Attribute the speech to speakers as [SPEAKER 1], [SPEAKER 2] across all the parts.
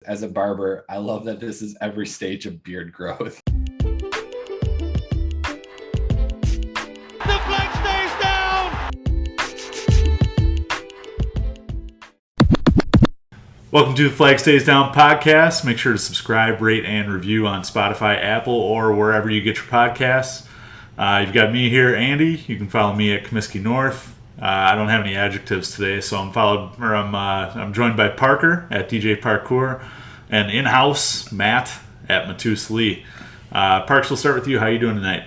[SPEAKER 1] as a barber, I love that this is every stage of beard growth.
[SPEAKER 2] The flag stays down!
[SPEAKER 3] Welcome to the Flag Stays Down podcast. Make sure to subscribe, rate, and review on Spotify, Apple, or wherever you get your podcasts. You've got me here, Andy. You can follow me at Comiskey North. I don't have any adjectives today, so I'm joined by Parker at DJ Parkour, and in-house Matt at Matus Lee. Parks, we'll start with you. How are you doing tonight?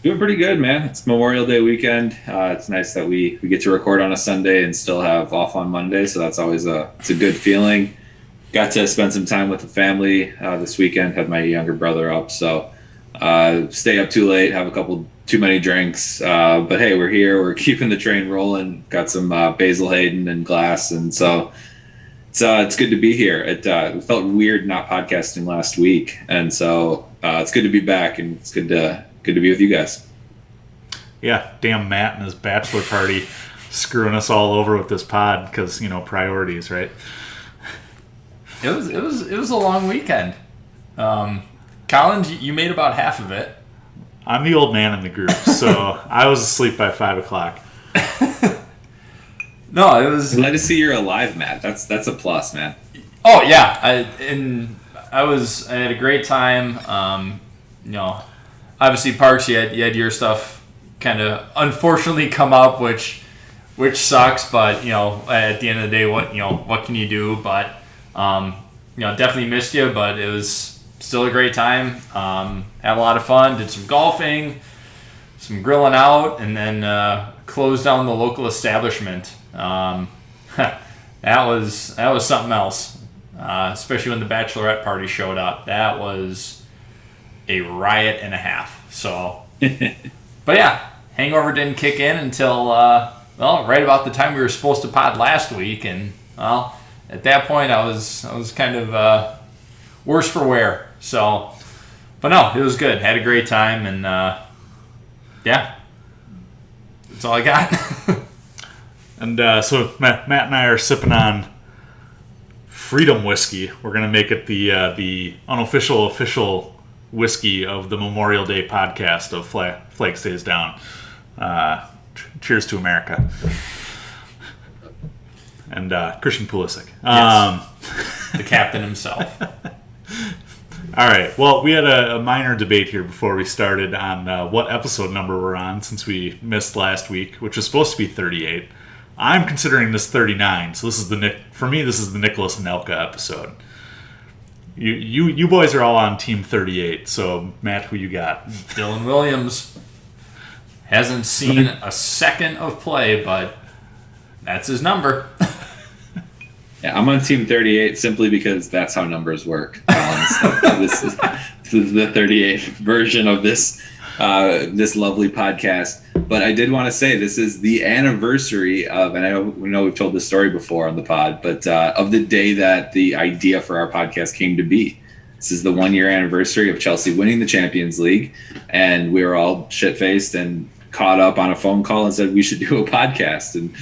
[SPEAKER 4] Doing pretty good, man. It's Memorial Day weekend. It's nice that we get to record on a Sunday and still have off on Monday, so that's always it's a good feeling. Got to spend some time with the family this weekend. Had my younger brother up, so stay up too late, have a couple too many drinks. But hey, we're here. We're keeping the train rolling. Got some Basil Hayden and glass, and so it's good to be here. It felt weird not podcasting last week, and so it's good to be back, and it's good to be with you guys.
[SPEAKER 3] Yeah, damn Matt and his bachelor party screwing us all over with this pod because, priorities, right?
[SPEAKER 5] It was a long weekend. Collins, you made about half of it.
[SPEAKER 3] I'm the old man in the group, so I was asleep by 5 o'clock.
[SPEAKER 4] No, it was. Glad to see you're alive, Matt. That's a plus, man.
[SPEAKER 5] Oh yeah, I had a great time. Obviously, Parks, you had your stuff kind of unfortunately come up, which sucks. But at the end of the day, what can you do? But definitely missed you. But it was still a great time. Had a lot of fun. Did some golfing, some grilling out, and then closed down the local establishment. That was something else. Especially when the bachelorette party showed up. That was a riot and a half. So, but yeah, hangover didn't kick in until right about the time we were supposed to pod last week, and at that point I was kind of worse for wear. So, but no, it was good. Had a great time, and yeah, that's all I got.
[SPEAKER 3] And so Matt and I are sipping on Freedom Whiskey. We're gonna make it the unofficial official whiskey of the Memorial Day podcast of Flag Stays Down. Cheers to America. And Christian Pulisic.
[SPEAKER 5] Yes. The captain himself.
[SPEAKER 3] All right. Well, we had a minor debate here before we started on what episode number we're on, since we missed last week, which was supposed to be 38. I'm considering this 39, so this is for me, this is the Nicholas Anelka episode. You boys are all on Team 38, so Matt, who you got?
[SPEAKER 5] Dylan Williams hasn't seen a second of play, but that's his number.
[SPEAKER 4] Yeah, I'm on Team 38 simply because that's how numbers work, Collins. This is the 38 version of this lovely podcast. But I did want to say this is the anniversary of, and we know we've told this story before on the pod, but of the day that the idea for our podcast came to be. This is the 1-year anniversary of Chelsea winning the Champions League, and we were all shit-faced and caught up on a phone call and said we should do a podcast, and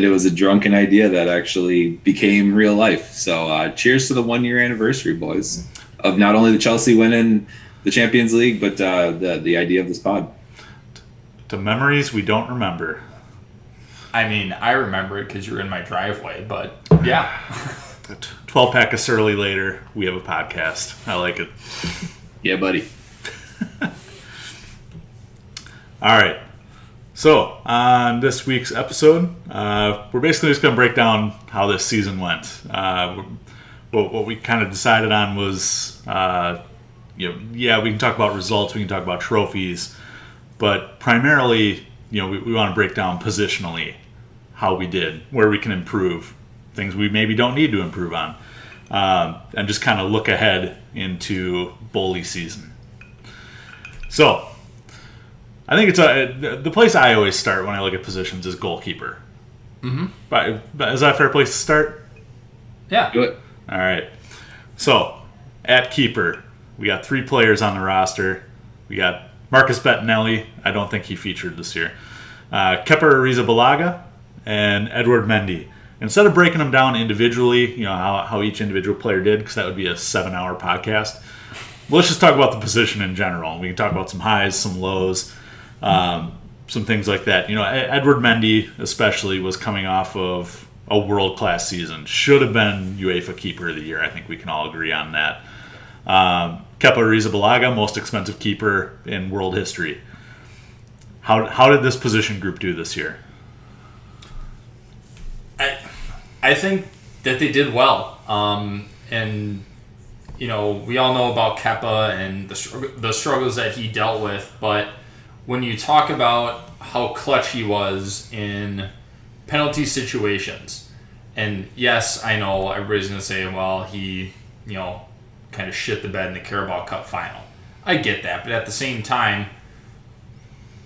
[SPEAKER 4] it was a drunken idea that actually became real life. So cheers to the 1-year anniversary, boys, of not only the Chelsea winning the Champions League, but the idea of this pod.
[SPEAKER 3] To memories we don't remember.
[SPEAKER 5] I mean, I remember it because you were in my driveway, but yeah.
[SPEAKER 3] 12-pack of Surly later, we have a podcast. I like it.
[SPEAKER 4] Yeah, buddy.
[SPEAKER 3] All right. So, on this week's episode, we're basically just going to break down how this season went. What we kind of decided on was, we can talk about results, we can talk about trophies, but primarily, we want to break down positionally how we did, where we can improve, things we maybe don't need to improve on, and just kind of look ahead into Bully season. So, I think it's the place I always start when I look at positions is goalkeeper.
[SPEAKER 5] Mm-hmm.
[SPEAKER 3] But is that a fair place to start?
[SPEAKER 5] Yeah.
[SPEAKER 4] Do it.
[SPEAKER 3] All right. So, at keeper, we got 3 players on the roster. We got Marcus Bettinelli. I don't think he featured this year. Kepa Arrizabalaga and Edward Mendy. instead of breaking them down individually, how each individual player did, because that would be a 7-hour podcast, let's just talk about the position in general. We can talk about some highs, some lows, some things like that. Edward Mendy especially was coming off of a world-class season. Should have been UEFA Keeper of the Year. I think we can all agree on that. Kepa Arrizabalaga, most expensive keeper in world history. How did this position group do this year?
[SPEAKER 5] I think that they did well. And we all know about Kepa and the struggles that he dealt with, but when you talk about how clutch he was in penalty situations, and yes, I know everybody's going to say, well, he, kind of shit the bed in the Carabao Cup final. I get that, but at the same time,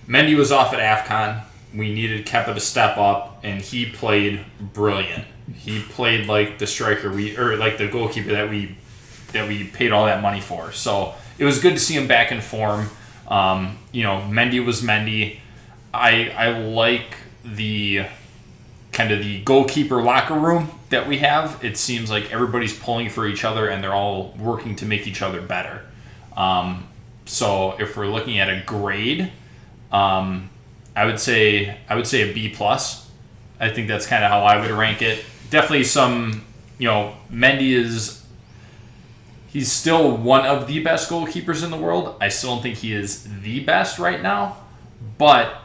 [SPEAKER 5] Mendy was off at AFCON. We needed Kepa to step up, and he played brilliant. He played like the striker like the goalkeeper that we paid all that money for. So it was good to see him back in form. Mendy was Mendy. I like the kind of the goalkeeper locker room that we have. It seems like everybody's pulling for each other and they're all working to make each other better. So if we're looking at a grade, I would say a B plus. I think that's kind of how I would rank it. Definitely some, Mendy he's still one of the best goalkeepers in the world. I still don't think he is the best right now, but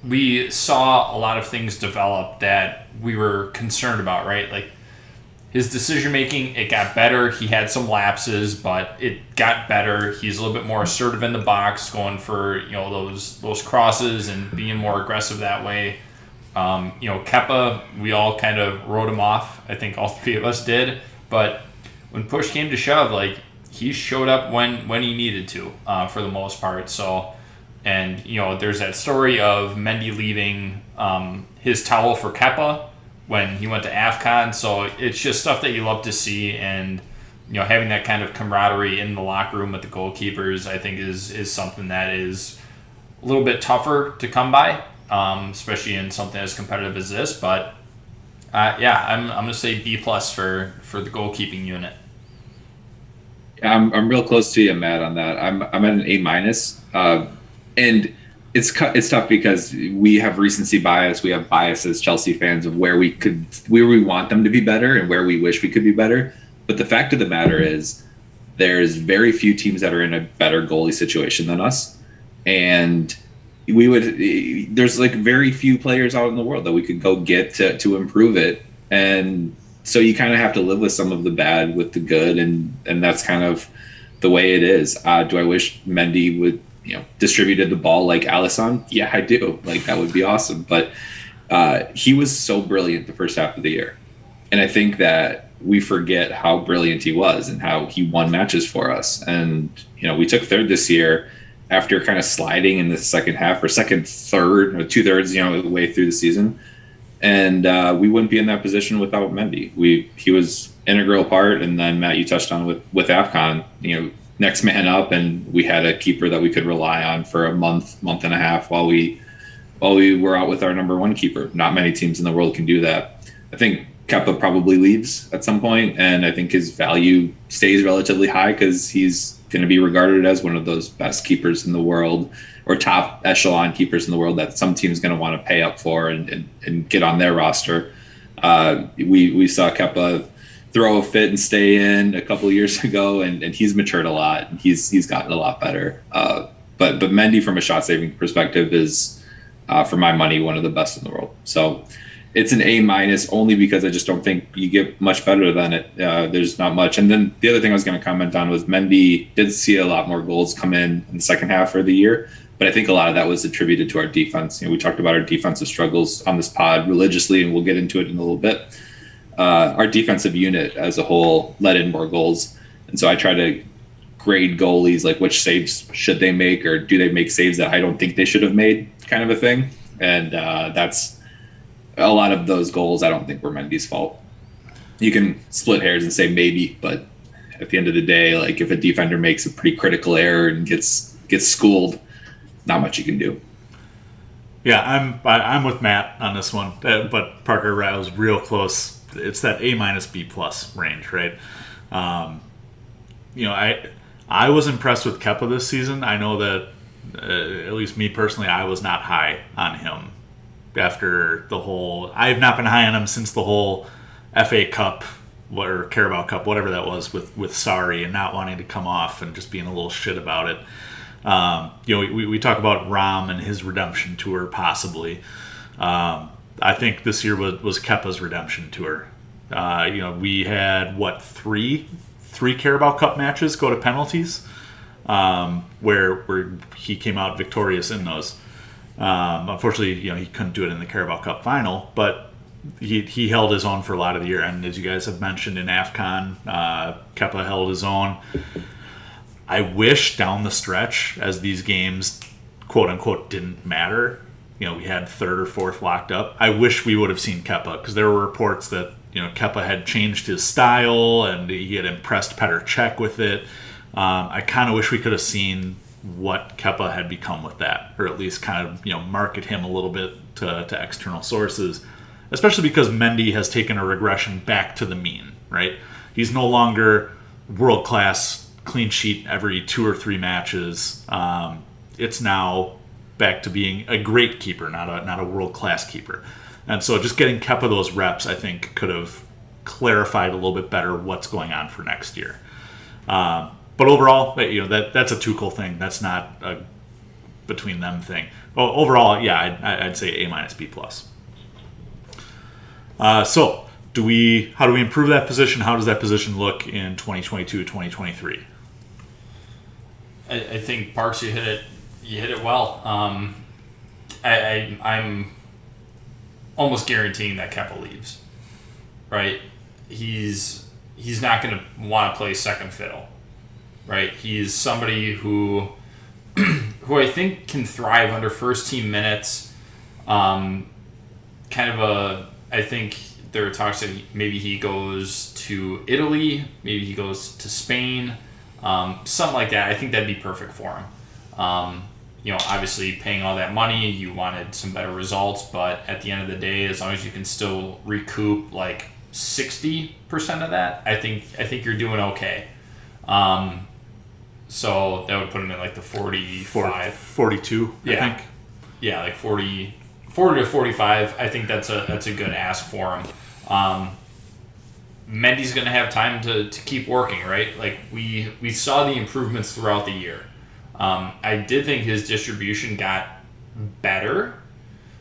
[SPEAKER 5] we saw a lot of things develop that we were concerned about, right? Like his decision making, it got better. He had some lapses, but it got better. He's a little bit more assertive in the box, going for those crosses and being more aggressive that way. Kepa, we all kind of wrote him off. I think all three of us did, but when push came to shove, like he showed up when he needed to, for the most part. So, and there's that story of Mendy leaving his towel for Kepa when he went to AFCON. So it's just stuff that you love to see, and having that kind of camaraderie in the locker room with the goalkeepers, I think is something that is a little bit tougher to come by, especially in something as competitive as this. But I'm gonna say B plus for the goalkeeping unit.
[SPEAKER 4] I'm real close to you, Matt, on that. I'm at an A minus, and it's tough because we have recency bias. We have bias as Chelsea fans of where we want them to be better and where we wish we could be better. But the fact of the matter is, there's very few teams that are in a better goalie situation than us, and there's like very few players out in the world that we could go get to improve it. And so you kind of have to live with some of the bad with the good, and that's kind of the way it is. Do I wish Mendy would distributed the ball like Alisson? Yeah, I do. Like that would be awesome. But he was so brilliant the first half of the year, and I think that we forget how brilliant he was and how he won matches for us. And we took third this year after kind of sliding in the second half or third or 2/3 the way through the season. And we wouldn't be in that position without Mendy. He was integral part. And then Matt, you touched on with AFCON, next man up, and we had a keeper that we could rely on for a month and a half while we were out with our number one keeper. Not many teams in the world can do that. I think Kepa probably leaves at some point, and I think his value stays relatively high because he's going to be regarded as one of those best keepers in the world, or top echelon keepers in the world that some team's going to want to pay up for and get on their roster. We saw Kepa throw a fit and stay in a couple of years ago, and he's matured a lot. He's gotten a lot better. But Mendy, from a shot saving perspective, is for my money one of the best in the world. So it's an A minus only because I just don't think you get much better than it. There's not much. And then the other thing I was going to comment on was Mendy did see a lot more goals come in the second half of the year, but I think a lot of that was attributed to our defense. We talked about our defensive struggles on this pod religiously, and we'll get into it in a little bit. Our defensive unit as a whole let in more goals. And so I try to grade goalies, like which saves should they make, or do they make saves that I don't think they should have made, kind of a thing. And that's a lot of those goals I don't think were Mendy's fault. You can split hairs and say maybe, but at the end of the day, like if a defender makes a pretty critical error and gets schooled, not much you can do.
[SPEAKER 3] Yeah, I'm with Matt on this one, but Parker, I was real close. It's that A-B plus range, right? I was impressed with Kepa this season. I know that at least me personally, I was not high on him after the whole. I have not been high on him since the whole FA Cup or Carabao Cup, whatever that was, with Sarri and not wanting to come off and just being a little shit about it. We talk about Rom and his redemption tour possibly. I think this year was Kepa's redemption tour. We had three Carabao Cup matches go to penalties, where he came out victorious in those. Unfortunately, he couldn't do it in the Carabao Cup final, but he held his own for a lot of the year. And as you guys have mentioned in AFCON, Kepa held his own. I wish down the stretch, as these games, quote unquote, didn't matter, we had third or fourth locked up. I wish we would have seen Kepa, because there were reports that Kepa had changed his style and he had impressed Petr Cech with it. I kind of wish we could have seen what Kepa had become with that, or at least kind of market him a little bit to external sources, especially because Mendy has taken a regression back to the mean, right? He's no longer world-class clean sheet every 2 or 3 matches. It's now back to being a great keeper, not a world-class keeper. And so just getting Kepa those reps, I think, could have clarified a little bit better what's going on for next year. But overall, that's a Tuchel thing. That's not a between them thing. Overall, yeah, I'd say A-B plus. So how do we improve that position? How does that position look in 2022, 2023?
[SPEAKER 5] I think Parks, you hit it well. I'm almost guaranteeing that Kepa leaves. Right? He's not going to want to play second fiddle. Right? He's somebody who I think can thrive under first team minutes. I think there are talks that maybe he goes to Italy, maybe he goes to Spain, something like that. I think that'd be perfect for him. Obviously paying all that money, you wanted some better results, but at the end of the day, as long as you can still recoup like 60% of that, I think you're doing okay. So that would put him in like the 42,
[SPEAKER 3] I think.
[SPEAKER 5] Yeah, like 40 to 45. I think that's a good ask for him. Mendy's going to have time to keep working, right? Like we saw the improvements throughout the year. I did think his distribution got better.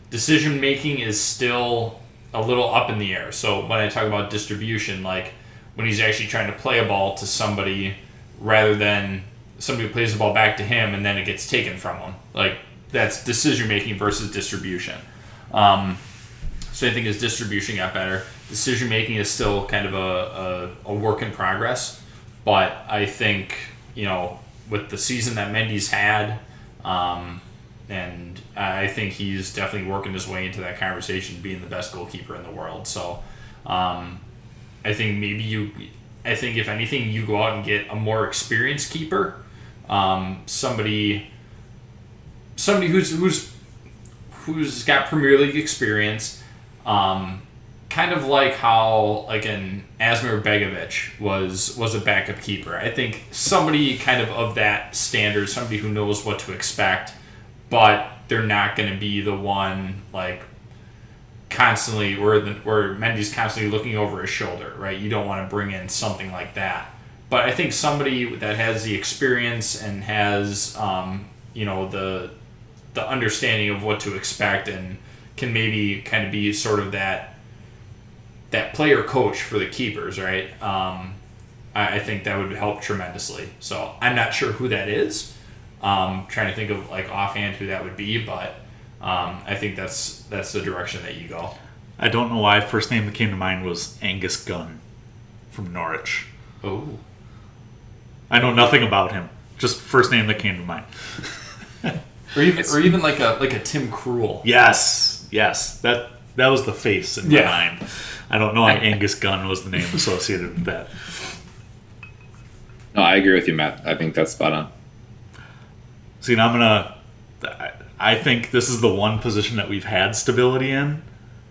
[SPEAKER 5] Decision making is still a little up in the air. So when I talk about distribution, like when he's actually trying to play a ball to somebody rather than somebody plays the ball back to him and then it gets taken from him. Like that's decision making versus distribution. So I think his distribution got better. Decision making is still kind of a work in progress, but I think with the season that Mendy's had, and I think he's definitely working his way into that conversation, being the best goalkeeper in the world. So I think if anything, you go out and get a more experienced keeper, somebody who's got Premier League experience, kind of like how like an Asmir Begovic was a backup keeper. I think somebody kind of that standard, somebody who knows what to expect, but they're not going to be the one like constantly where Mendy's constantly looking over his shoulder, right? You don't want to bring in something like that. But I think somebody that has the experience and has the understanding of what to expect and can maybe kind of be sort of that player coach for the keepers, right? I think that would help tremendously. So I'm not sure who that is. Trying to think of like offhand who that would be, but I think that's the direction that you go.
[SPEAKER 3] I don't know why. First name that came to mind was Angus Gunn from Norwich.
[SPEAKER 5] Oh.
[SPEAKER 3] I know nothing about him. Just first name that came to mind.
[SPEAKER 5] or even like a Tim Krul.
[SPEAKER 3] Yes. That was the face in my mind. I don't know why Angus Gunn was the name associated with that. No,
[SPEAKER 4] I agree with you, Matt. I think that's spot on.
[SPEAKER 3] See, now I think this is the one position that we've had stability in,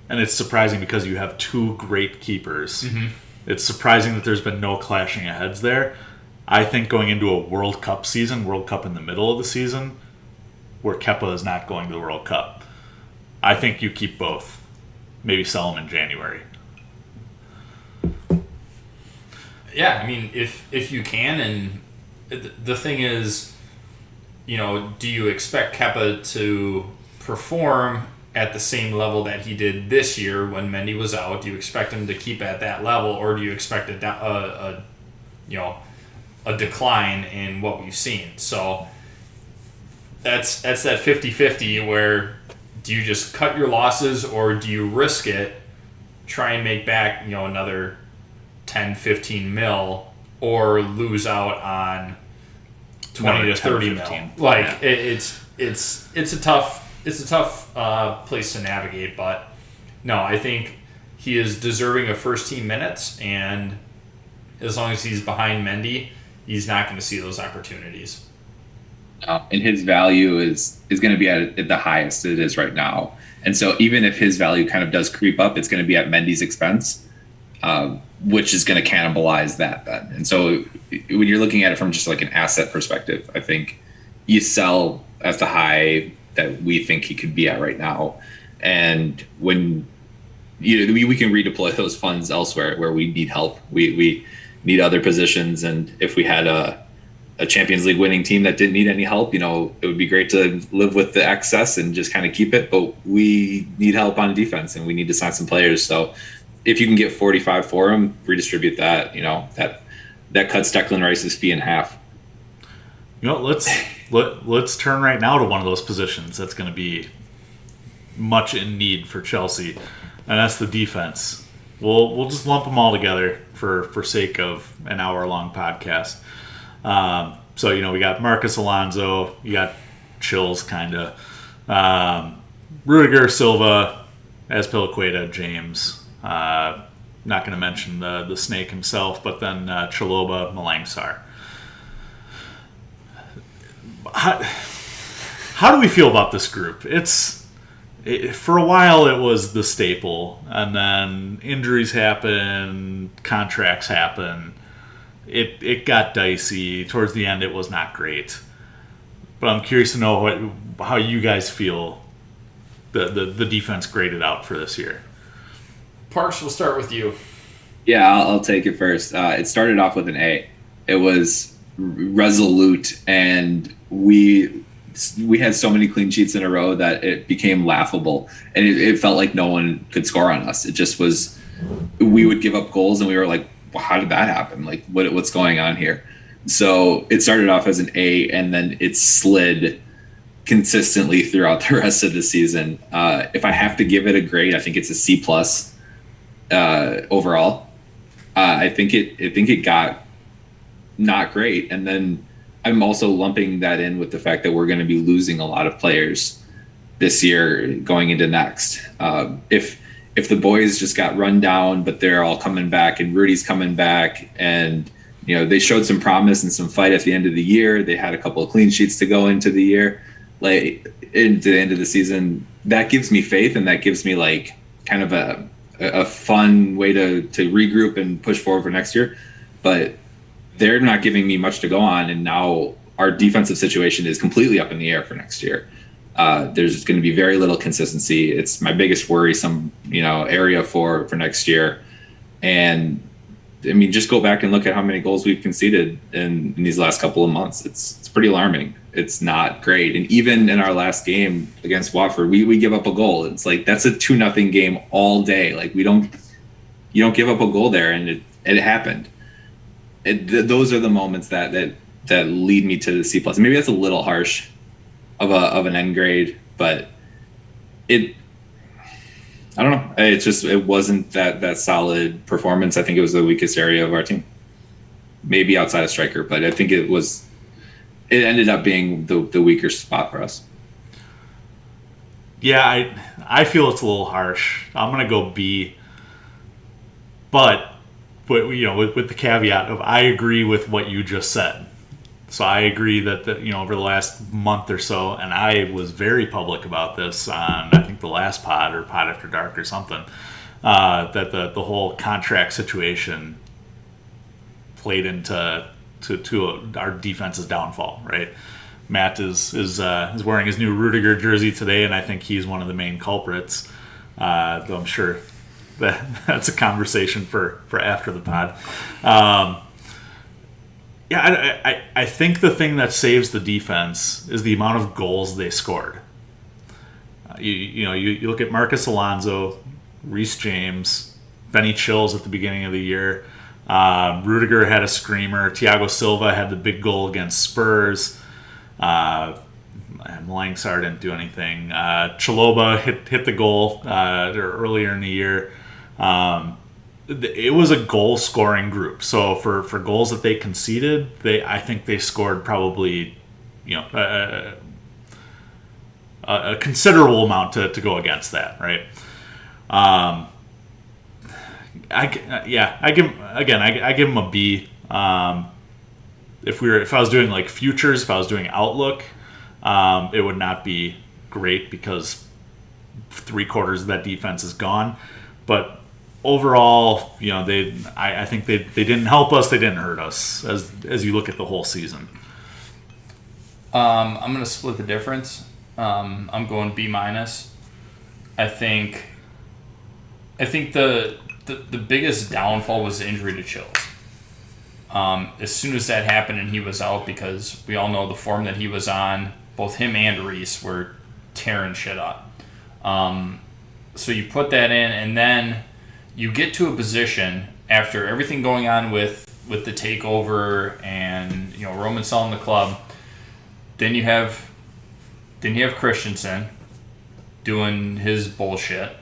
[SPEAKER 3] and it's surprising because you have two great keepers. Mm-hmm. It's surprising that there's been no clashing of heads there. I think going into a World Cup season, World Cup in the middle of the season, where Kepa is not going to the World Cup, I think you keep both. Maybe sell them in January.
[SPEAKER 5] Yeah, I mean, if you can, and the thing is, do you expect Kepa to perform at the same level that he did this year when Mendy was out? Do you expect him to keep at that level, or do you expect a decline in what we've seen? So that's that 50-50 where do you just cut your losses or do you risk it, try and make back, another 10, 15 mil or lose out on 20 to 30 mil. Like it's a tough place to navigate, but no, I think he is deserving of first team minutes, and as long as he's behind Mendy, he's not going to see those opportunities.
[SPEAKER 4] And his value is going to be at the highest it is right now. And so even if his value kind of does creep up, it's going to be at Mendy's expense, which is going to cannibalize that then. And so when you're looking at it from just like an asset perspective, I think you sell at the high that we think he could be at right now. And when we can redeploy those funds elsewhere where we need help. We need other positions. And if we had a Champions League winning team that didn't need any help, it would be great to live with the excess and just kind of keep it. But we need help on defense and we need to sign some players. So if you can get 45 for him, redistribute that, that cuts Declan Rice's fee in half.
[SPEAKER 3] Let's turn right now to one of those positions that's going to be much in need for Chelsea, and that's the defense. We'll just lump them all together for sake of an hour-long podcast. So, we got Marcus Alonso, you got Chills, kind of. Rudiger, Silva, Azpilicueta, James. Not going to mention the snake himself, but then Chalobah, Malangsar. How do we feel about this group? For a while it was the staple, and then injuries happen, contracts happen. It got dicey. Towards the end, it was not great. But I'm curious to know how you guys feel the defense graded out for this year.
[SPEAKER 5] Parks, we'll start with you.
[SPEAKER 4] Yeah, I'll take it first. It started off with an A. It was resolute, and we had so many clean sheets in a row that it became laughable, and it felt like no one could score on us. It just was, we would give up goals, and we were like, well, how did that happen? Like, what's going on here? So it started off as an A, and then it slid consistently throughout the rest of the season. If I have to give it a grade, I think it's a C+ overall. I think it got not great, and then I'm also lumping that in with the fact that we're going to be losing a lot of players this year going into next. If the boys just got run down, but they're all coming back and Rudy's coming back, and they showed some promise and some fight at the end of the year. They had a couple of clean sheets to go into the year, like into the end of the season. That gives me faith, and that gives me like kind of a fun way to regroup and push forward for next year. But they're not giving me much to go on, and now our defensive situation is completely up in the air for next year. There's going to be very little consistency. It's my biggest worrisome, area for next year. And I mean, just go back and look at how many goals we've conceded in these last couple of months. It's pretty alarming. It's not great. And even in our last game against Watford, we give up a goal. It's like, that's a 2-0 game all day. Like you don't give up a goal there, and it happened. Those are the moments that lead me to the C+. Maybe that's a little harsh of an N grade, but I don't know. It wasn't that solid performance. I think it was the weakest area of our team. Maybe outside of striker, but I think it ended up being the weaker spot for us.
[SPEAKER 3] Yeah, I feel it's a little harsh. I'm gonna go B, but with the caveat of I agree with what you just said. So I agree that over the last month or so, and I was very public about this on I think the last pod or Pod After Dark or something, that the whole contract situation played into our defense's downfall. Right, Matt is wearing his new Rudiger jersey today, and I think he's one of the main culprits. Though I'm sure that's a conversation for after the pod. I think the thing that saves the defense is the amount of goals they scored. You look at Marcus Alonso, Reece James, Benny Chills at the beginning of the year. Rudiger had a screamer. Thiago Silva had the big goal against Spurs. Malangsar didn't do anything. Chalobah hit the goal earlier in the year. It was a goal-scoring group. So for goals that they conceded, I think they scored probably, a considerable amount to go against that, right? I give them a B. If I was doing like futures, if I was doing outlook, it would not be great because 3/4 of that defense is gone. But overall, I think they didn't help us. They didn't hurt us as you look at the whole season.
[SPEAKER 5] I'm going to split the difference. I'm going B-. I think the biggest downfall was the injury to Chills. As soon as that happened and he was out, because we all know the form that he was on, both him and Reece were tearing shit up. So you put that in, and then you get to a position after everything going on with the takeover and Roman selling the club. Then you have Christensen doing his bullshit,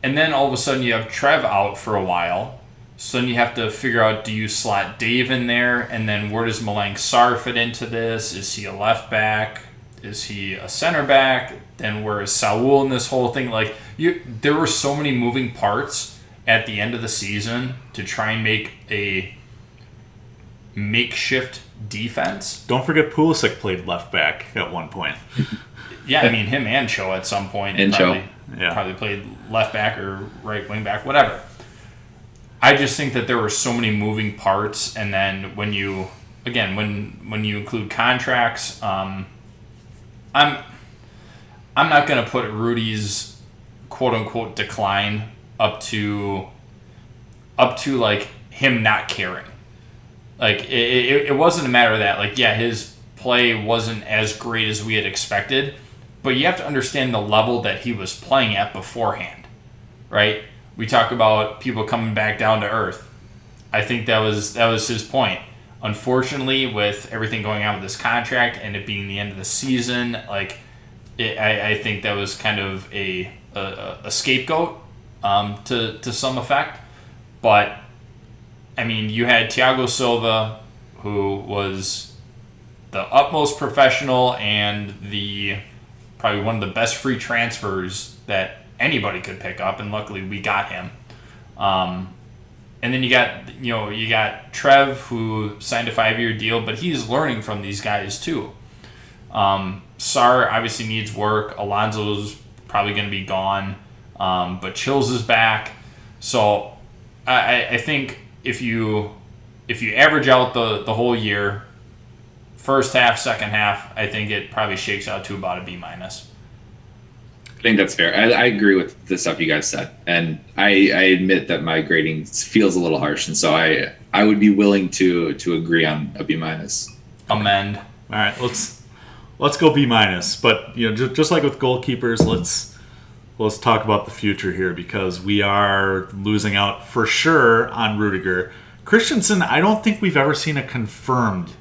[SPEAKER 5] and then all of a sudden you have Trev out for a while. So then you have to figure out, do you slot Dave in there, and then where does Malangsar fit into this? Is he a left back? Is he a center back? Then where is Saul in this whole thing? Like, there were so many moving parts at the end of the season to try and make a makeshift defense.
[SPEAKER 3] Don't forget Pulisic played left back at one point.
[SPEAKER 5] Yeah, I mean, him and Cho at some point probably played left back or right wing back, whatever. I just think that there were so many moving parts, and then when you include contracts, I'm not going to put Rudy's quote unquote decline up to like him not caring. Like it wasn't a matter of that. Like, yeah, his play wasn't as great as we had expected, but you have to understand the level that he was playing at beforehand, right? We talk about people coming back down to earth. I think that was his point. Unfortunately, with everything going on with this contract and it being the end of the season, like I think that was kind of a scapegoat to some effect. But I mean, you had Thiago Silva, who was the utmost professional and probably one of the best free transfers that anybody could pick up, and luckily we got him. And then you got Trev, who signed a 5-year deal, but he's learning from these guys too. Sar obviously needs work. Alonso's probably going to be gone, but Chills is back. So I think if you average out the whole year, first half, second half, I think it probably shakes out to about a B-.
[SPEAKER 4] I think that's fair. I agree with the stuff you guys said, and I admit that my grading feels a little harsh, and so I would be willing to agree on a B-.
[SPEAKER 5] Amend.
[SPEAKER 3] All right, let's go B-. But just like with goalkeepers, let's talk about the future here, because we are losing out for sure on Rudiger. Christensen, I don't think we've ever seen a confirmed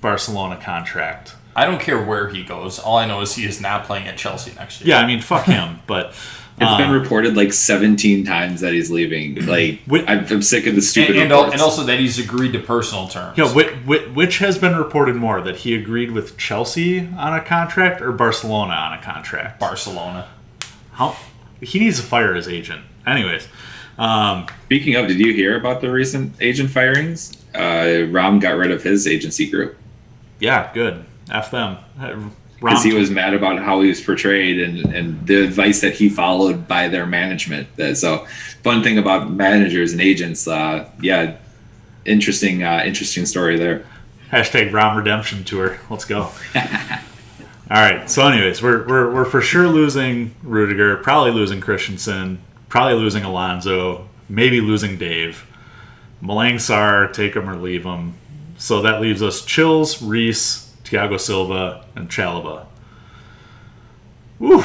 [SPEAKER 3] Barcelona contract.
[SPEAKER 5] I don't care where he goes. All I know is he is not playing at Chelsea next year.
[SPEAKER 3] Yeah, I mean, fuck him. But
[SPEAKER 4] it's been reported like 17 times that he's leaving. Like, I'm sick of the stupid
[SPEAKER 5] reports. And also that he's agreed to personal terms.
[SPEAKER 3] Yeah, which has been reported more, that he agreed with Chelsea on a contract or Barcelona on a contract?
[SPEAKER 5] Barcelona.
[SPEAKER 3] He needs to fire his agent. Anyways,
[SPEAKER 4] Speaking of, did you hear about the recent agent firings? Rom got rid of his agency group.
[SPEAKER 3] Yeah, good. F them.
[SPEAKER 4] Because he was mad about how he was portrayed and the advice that he followed by their management. So, fun thing about managers and agents, interesting story there.
[SPEAKER 3] Hashtag Rom Redemption Tour. Let's go. All right. So, anyways, we're for sure losing Rudiger, probably losing Christensen, probably losing Alonso, maybe losing Dave. Malang Sarr, take him or leave him. So that leaves us Chills, Reese, Thiago Silva, and Chalobah. Woo!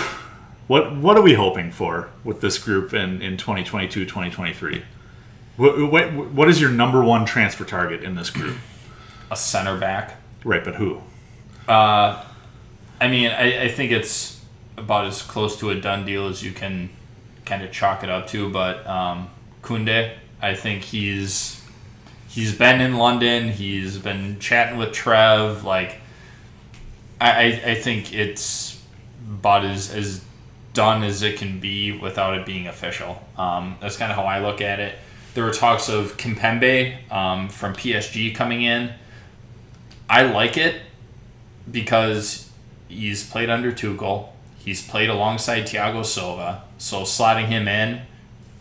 [SPEAKER 3] What are we hoping for with this group in 2022, 2023? What is your number one transfer target in this group?
[SPEAKER 5] A center back.
[SPEAKER 3] Right, but who?
[SPEAKER 5] I think it's about as close to a done deal as you can kind of chalk it up to, but Koundé, I think he's been in London, he's been chatting with Trev, like I think it's about as done as it can be without it being official. That's kind of how I look at it. There were talks of Kimpembe from PSG coming in. I like it because he's played under Tuchel. He's played alongside Thiago Silva. So slotting him in,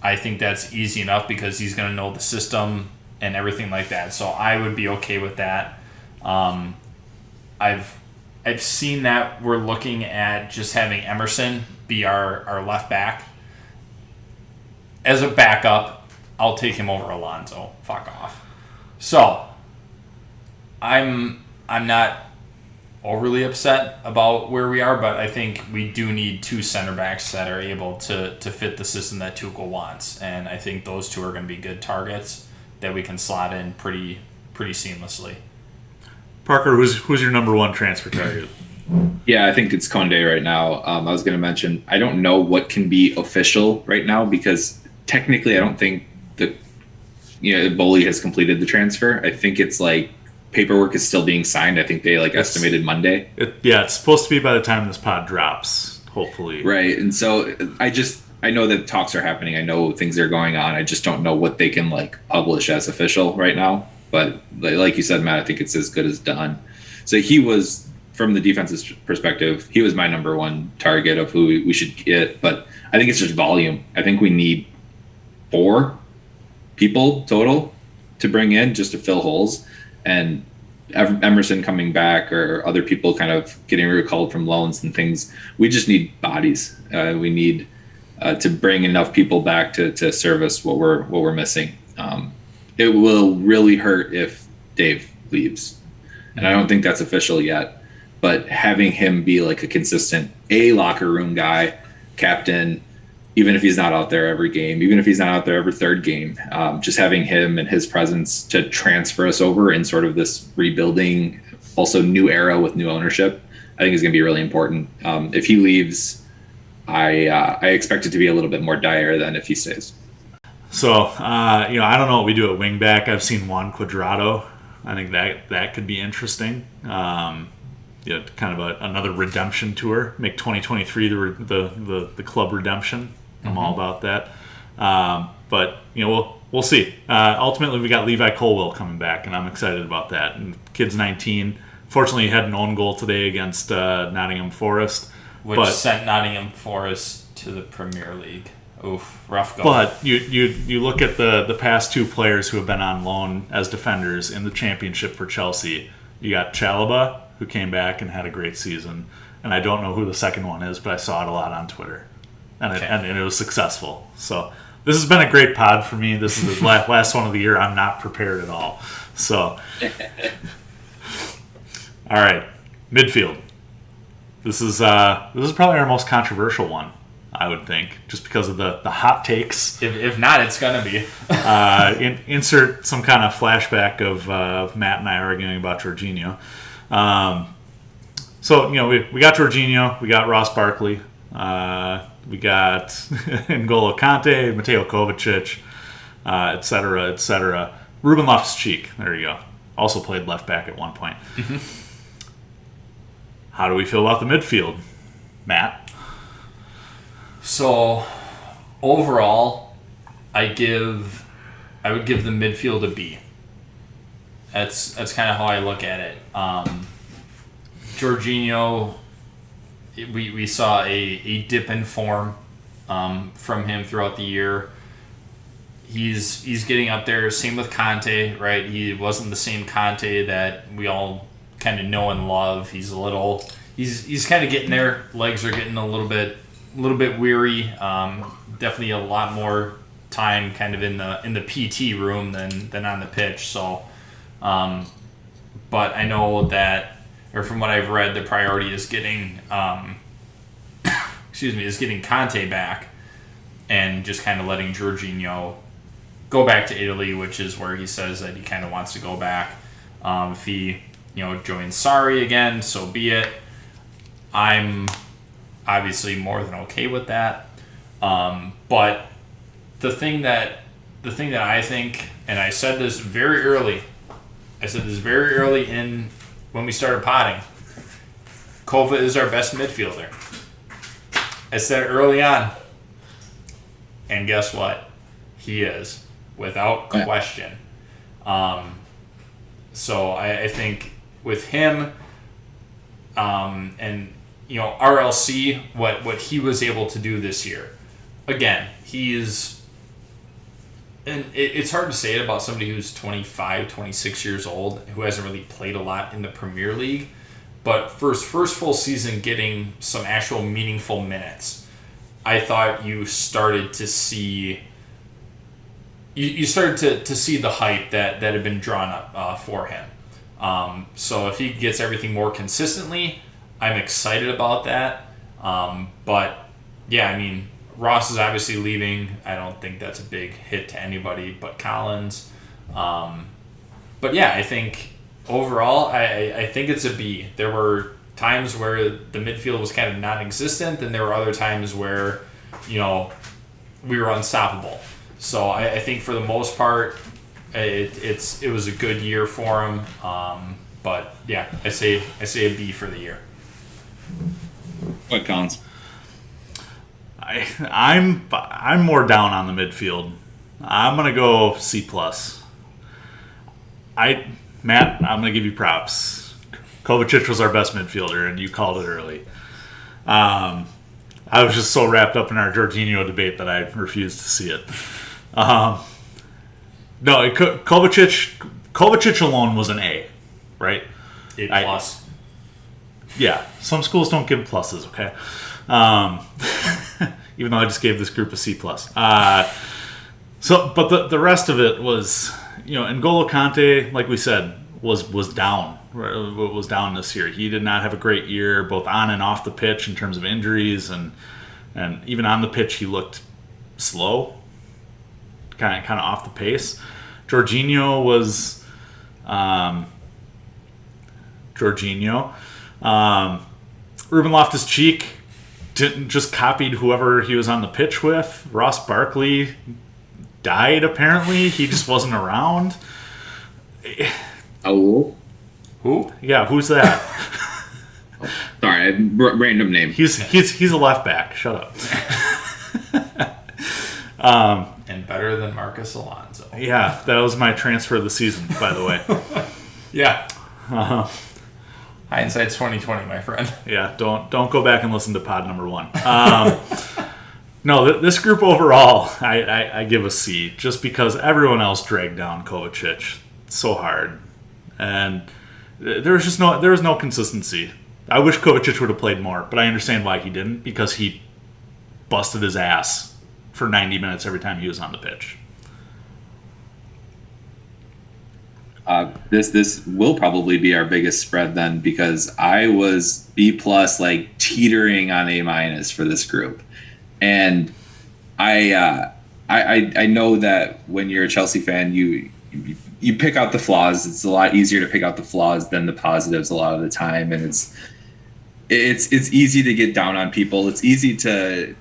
[SPEAKER 5] I think that's easy enough because he's going to know the system and everything like that. So I would be okay with that. I've seen that we're looking at just having Emerson be our left back. As a backup, I'll take him over Alonso. Fuck off. So I'm not overly upset about where we are, but I think we do need two center backs that are able to fit the system that Tuchel wants, and I think those two are going to be good targets that we can slot in pretty seamlessly.
[SPEAKER 3] Parker, who's your number one transfer target?
[SPEAKER 4] Yeah, I think it's Koundé right now. I was going to mention, I don't know what can be official right now because technically I don't think Boley has completed the transfer. I think it's like paperwork is still being signed. I think they estimated Monday.
[SPEAKER 3] It's supposed to be by the time this pod drops, hopefully.
[SPEAKER 4] Right, and so I know that talks are happening. I know things are going on. I just don't know what they can publish as official right now. But like you said, Matt, I think it's as good as done. So he was, from the defense's perspective, he was my number one target of who we should get. But I think it's just volume. I think we need 4 people total to bring in just to fill holes. And Emerson coming back or other people kind of getting recalled from loans and things. We just need bodies. We need to bring enough people back to service what we're missing. It will really hurt if Dave leaves. And I don't think that's official yet. But having him be a consistent locker room guy, captain, even if he's not out there every game, even if he's not out there every third game, just having him and his presence to transfer us over in sort of this rebuilding, also new era with new ownership, I think is going to be really important. If he leaves, I expect it to be a little bit more dire than if he stays.
[SPEAKER 3] So, I don't know what we do at wingback. I've seen Juan Cuadrado. I think that could be interesting. Kind of another redemption tour. Make 2023 the club redemption. I'm all about that. But we'll see. Ultimately, we got Levi Colwill coming back, and I'm excited about that. And kid's 19. Fortunately, he had an own goal today against Nottingham Forest,
[SPEAKER 5] which sent Nottingham Forest to the Premier League. Oof, rough goal.
[SPEAKER 3] But you look at the past 2 players who have been on loan as defenders in the Championship for Chelsea. You got Chalobah, who came back and had a great season, and I don't know who the second one is, but I saw it a lot on Twitter, and it was successful. So this has been a great pod for me. This is the last one of the year. I'm not prepared at all. So, all right, midfield. This is probably our most controversial one, I would think, just because of the hot takes.
[SPEAKER 5] If not, it's going to be.
[SPEAKER 3] Insert some kind of flashback of Matt and I arguing about Jorginho. So, we got Jorginho, we got Ross Barkley, we got N'Golo Kante, Mateo Kovacic, et cetera. Ruben Loftus-Cheek, there you go. Also played left back at one point. How do we feel about the midfield, Matt?
[SPEAKER 5] So, overall, I would give the midfield a B. That's kind of how I look at it. Jorginho, we saw a dip in form from him throughout the year. He's getting up there. Same with Conte, right? He wasn't the same Conte that we all kind of know and love. He's kind of getting there. Legs are getting a little bit weary. Definitely a lot more time kind of in the PT room than on the pitch. So, but I know that, or from what I've read, the priority is getting getting Conte back and just kind of letting Jorginho go back to Italy, which is where he says that he kind of wants to go back. If he joins Sarri again, so be it. I'm obviously more than okay with that. But the thing that I think, and I said this very early in when we started potting, Kova is our best midfielder. I said it early on, and guess what? He is, without question. So I think with him, and RLC, what he was able to do this year. Again, and it's hard to say it about somebody who's 25, 26 years old, who hasn't really played a lot in the Premier League. But for his first full season getting some actual meaningful minutes, I thought you started to see the hype that had been drawn up for him. So if he gets everything more consistently, I'm excited about that. But yeah, I mean, Ross is obviously leaving. I don't think that's a big hit to anybody but Collins. But yeah, I think overall, I think it's a B. There were times where the midfield was kind of non-existent, and there were other times where, we were unstoppable. So I think for the most part, it was a good year for him. But yeah, I say a B for the year.
[SPEAKER 4] What, Collins?
[SPEAKER 3] I'm more down on the midfield. I'm gonna go C+. Matt, I'm gonna give you props. Kovacic was our best midfielder, and you called it early. I was just so wrapped up in our Jorginho debate that I refused to see it. No, Kovacic alone was an A, right?
[SPEAKER 5] A+.
[SPEAKER 3] Yeah, some schools don't give pluses, okay? Even though I just gave this group a C+. But the rest of it was, N'Golo Kante, like we said, was down. Was down this year. He did not have a great year, both on and off the pitch in terms of injuries, and even on the pitch he looked slow, kind of off the pace. Jorginho was Ruben Loftus-Cheek just copied whoever he was on the pitch with. Ross Barkley died, apparently. He just wasn't around.
[SPEAKER 4] Oh.
[SPEAKER 3] Who? Yeah, who's that?
[SPEAKER 4] Sorry, random name.
[SPEAKER 3] He's a left back. Shut up.
[SPEAKER 5] And better than Marcus Alonso.
[SPEAKER 3] Yeah, that was my transfer of the season, by the way.
[SPEAKER 5] Yeah. Hindsight's 20/20, my friend.
[SPEAKER 3] Yeah, don't go back and listen to pod number 1. No, this group overall, I give a C, just because everyone else dragged down Kovacic so hard, and there was no consistency. I wish Kovacic would have played more, but I understand why he didn't, because he busted his ass for 90 minutes every time he was on the pitch.
[SPEAKER 4] This will probably be our biggest spread then, because I was B+, like teetering on A- for this group, and I know that when you're a Chelsea fan, you pick out the flaws. It's a lot easier to pick out the flaws than the positives a lot of the time, and it's easy to get down on people. It's easy to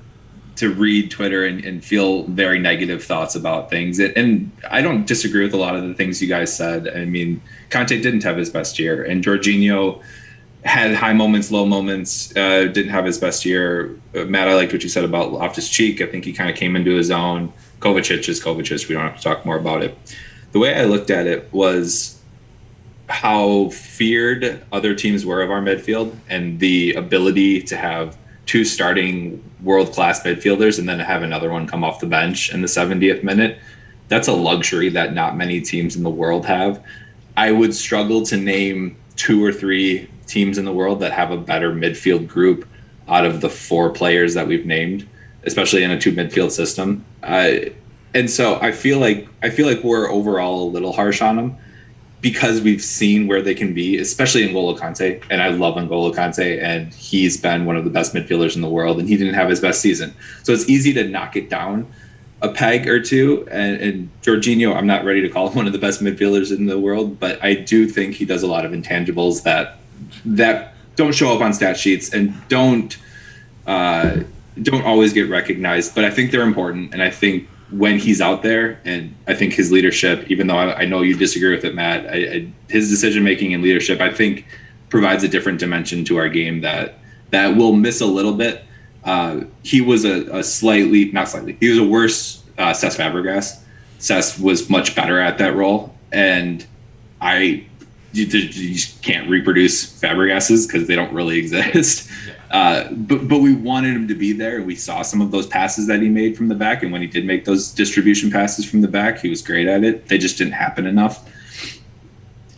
[SPEAKER 4] read Twitter and feel very negative thoughts about things. And I don't disagree with a lot of the things you guys said. I mean, Conte didn't have his best year, and Jorginho had high moments, low moments, didn't have his best year. Matt, I liked what you said about Loftus-Cheek. I think he kind of came into his own. Kovacic is Kovacic. We don't have to talk more about it. The way I looked at it was how feared other teams were of our midfield and the ability to have two starting world-class midfielders and then have another one come off the bench in the 70th minute. That's a luxury that not many teams in the world have. I would struggle to name 2 or 3 teams in the world that have a better midfield group out of the 4 players that we've named, especially in a 2 midfield system. And so I feel like we're overall a little harsh on them because we've seen where they can be, especially N'Golo Kante. And I love N'Golo Kante, and he's been one of the best midfielders in the world, and he didn't have his best season. So it's easy to knock it down a peg or two. And Jorginho, I'm not ready to call him one of the best midfielders in the world, but I do think he does a lot of intangibles that don't show up on stat sheets and don't always get recognized. But I think they're important, and I think when he's out there, and I think his leadership, even though I know you disagree with it, Matt, his decision-making and leadership, I think, provides a different dimension to our game that will miss a little bit. He was he was a worse Cesc Fabregas. Cesc was much better at that role, and you just can't reproduce Fabregases because they don't really exist. But we wanted him to be there. We saw some of those passes that he made from the back, and when he did make those distribution passes from the back, he was great at it. They just didn't happen enough.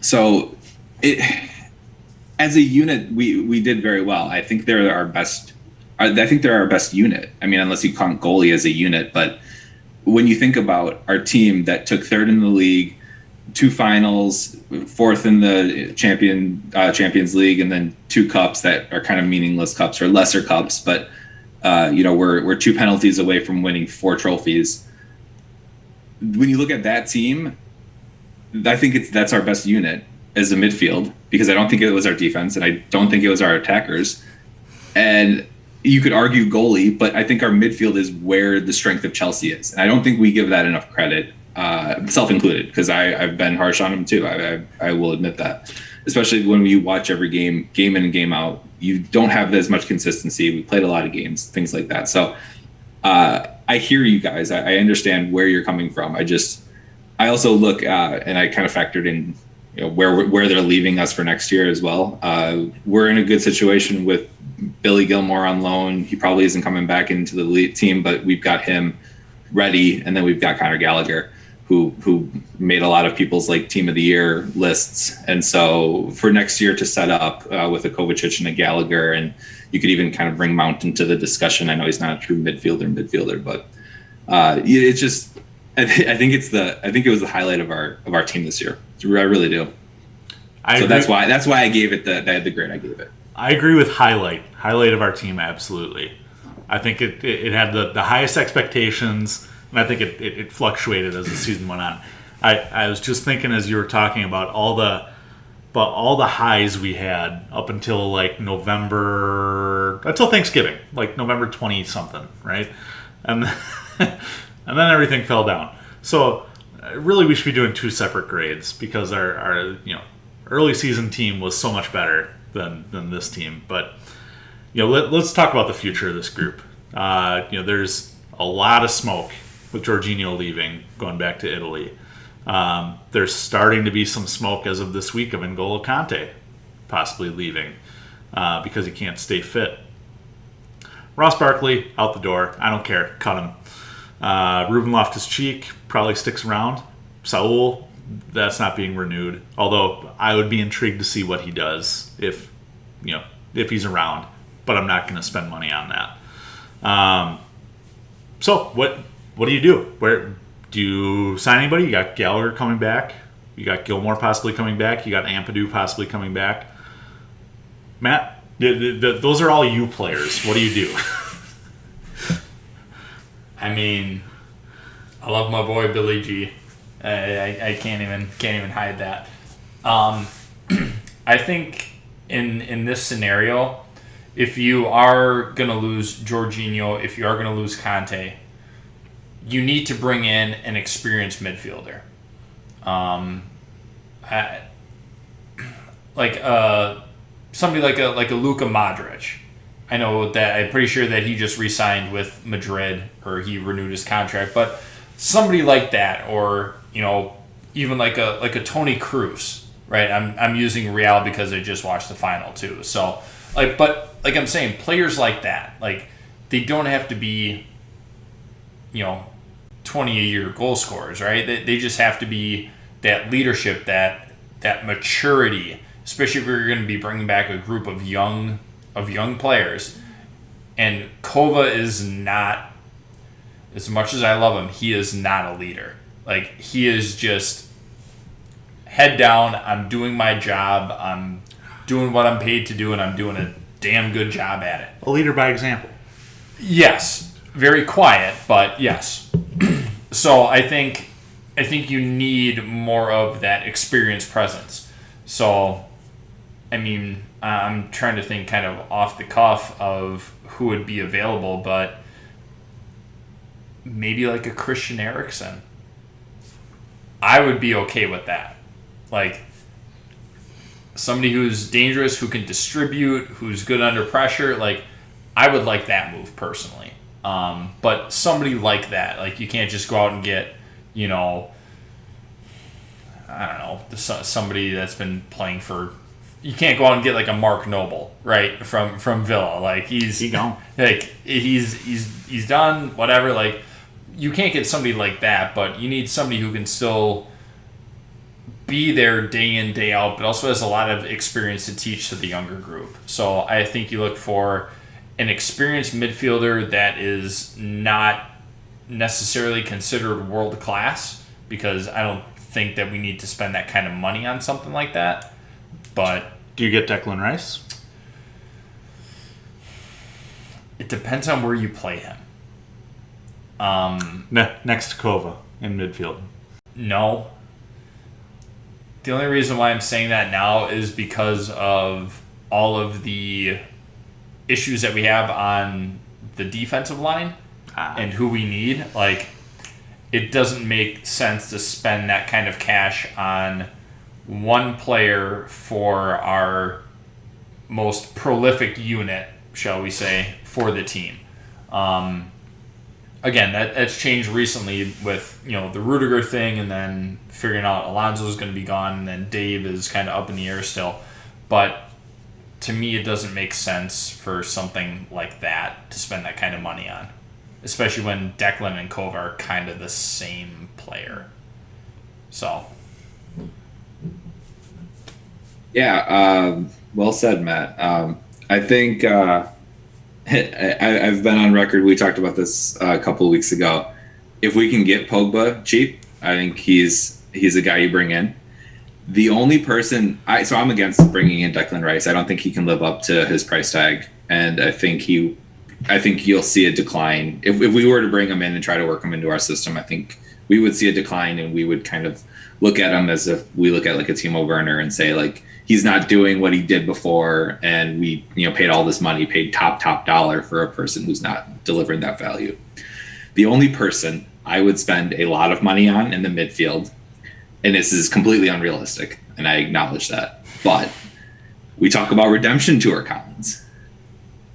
[SPEAKER 4] So as a unit, we did very well. I think they're our best. I think they're our best unit. I mean, unless you count goalie as a unit, but when you think about our team that took 3rd in the league, 2 finals, 4th in the Champions League, and then 2 cups that are kind of meaningless cups or lesser cups, but we're 2 penalties away from winning 4 trophies. When you look at that team, I think that's our best unit as a midfield, because I don't think it was our defense, and I don't think it was our attackers. And you could argue goalie, but I think our midfield is where the strength of Chelsea is. And I don't think we give that enough credit, self-included, because I've been harsh on him too. I will admit that. Especially when you watch every game in and game out, you don't have as much consistency. We played a lot of games, things like that. So I hear you guys. I understand where you're coming from. I also look and I kind of factored in where they're leaving us for next year as well. We're in a good situation with Billy Gilmore on loan. He probably isn't coming back into the elite team, but we've got him ready, and then we've got Conor Gallagher, who made a lot of people's team of the year lists. And so for next year to set up with a Kovacic and a Gallagher, and you could even kind of bring Mount into the discussion. I know he's not a true midfielder, but it's just I think it was the highlight of our team this year. I really do. That's why I gave it the grade I gave it.
[SPEAKER 3] I agree with highlight of our team, absolutely. I think it had the highest expectations, and I think it fluctuated as the season went on. I was just thinking as you were talking about all the highs we had up until November, until Thanksgiving, November 20 something, right? And then everything fell down. So really, we should be doing 2 separate grades, because our early season team was so much better than this team. But let's talk about the future of this group. There's a lot of smoke with Jorginho leaving, going back to Italy. There's starting to be some smoke as of this week of N'Golo Kante possibly leaving because he can't stay fit. Ross Barkley, out the door. I don't care. Cut him. Ruben Loftus-Cheek probably sticks around. Saul, that's not being renewed. Although I would be intrigued to see what he does if he's around. But I'm not going to spend money on that. So what do you do? Where do you sign anybody? You got Gallagher coming back. You got Gilmore possibly coming back. You got Ampadu possibly coming back. Matt, those are all you players. What do you do?
[SPEAKER 5] I mean, I love my boy Billy G. I can't even hide that. I think in this scenario, if you are gonna lose Jorginho, if you are gonna lose Kante, you need to bring in an experienced midfielder. somebody like a Luka Modric. I know that I'm pretty sure that he just re-signed with Madrid or he renewed his contract, but somebody like that, or even like a Toni Kroos, right? I'm using Real because I just watched the final too. So but I'm saying, players like that, like they don't have to be 20 a year goal scorers, right? They just have to be that leadership, that maturity, especially if you're going to be bringing back a group of young players. And Kova is not, as much as I love him, he is not a leader. Like, he is just head down, I'm doing my job, I'm doing what I'm paid to do, and I'm doing a damn good job at it.
[SPEAKER 3] A leader by example.
[SPEAKER 5] Yes. Very quiet, but yes. So I think you need more of that experienced presence. So, I mean, I'm trying to think kind of off the cuff of who would be available, but maybe like a Christian Eriksen. I would be okay with that. Like, somebody who's dangerous, who can distribute, who's good under pressure. Like, I would like that move personally. But somebody like that, like, you can't just go out and get, I don't know, somebody that's been playing for. You can't go out and get like a Mark Noble, right, from Villa. Like, he's
[SPEAKER 3] gone.
[SPEAKER 5] Like, he's done, whatever. Like, you can't get somebody like that, but you need somebody who can still be there day in, day out, but also has a lot of experience to teach to the younger group. So I think you look for an experienced midfielder that is not necessarily considered world class, because I don't think that we need to spend that kind of money on something like that. But
[SPEAKER 3] do you get Declan Rice?
[SPEAKER 5] It depends on where you play him.
[SPEAKER 3] Next to Kova in midfield.
[SPEAKER 5] No. The only reason why I'm saying that now is because of all of the issues that we have on the defensive line and who we need. Like, it doesn't make sense to spend that kind of cash on one player for our most prolific unit, shall we say, for the team. Again, that's changed recently with the Rudiger thing, and then figuring out Alonso's going to be gone, and then Dave is kind of up in the air still. But to me, it doesn't make sense for something like that to spend that kind of money on, especially when Declan and Kova are kind of the same player. So.
[SPEAKER 4] Yeah, well said, Matt. I think I've been on record. We talked about this a couple of weeks ago. If we can get Pogba cheap, I think he's a guy you bring in. The only person I'm against bringing in Declan Rice. I don't think he can live up to his price tag, and I think you'll see a decline if we were to bring him in and try to work him into our system. I think we would see a decline, and we would kind of look at him as if we look at like a Timo Werner and say, like, he's not doing what he did before, and we paid all this money, paid top dollar for a person who's not delivering that value. The only person I would spend a lot of money on in the midfield, and this is completely unrealistic, and I acknowledge that, but we talk about redemption tour, Collins.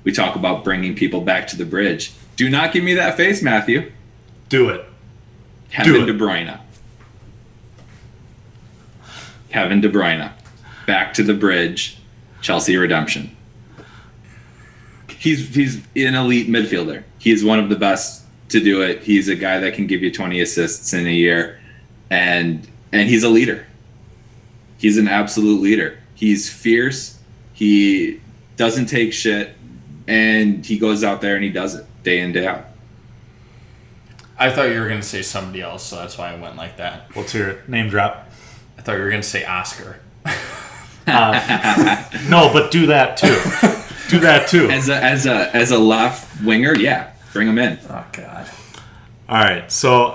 [SPEAKER 4] We talk about bringing people back to the bridge. Do not give me that face, Matthew.
[SPEAKER 3] Do it.
[SPEAKER 4] Kevin De Bruyne. Kevin De Bruyne. Back to the bridge. Chelsea redemption. He's an elite midfielder. He's one of the best to do it. He's a guy that can give you 20 assists in a year, and he's a leader. He's an absolute leader. He's fierce. He doesn't take shit, and he goes out there and he does it day in, day out.
[SPEAKER 5] I thought you were going to say somebody else, so that's why I went like that.
[SPEAKER 3] Let's hear it. Name drop.
[SPEAKER 5] I thought you were going to say Oscar.
[SPEAKER 3] No, but do that too. Do that too.
[SPEAKER 4] As a left winger, yeah, bring him in.
[SPEAKER 5] Oh God.
[SPEAKER 3] All right, so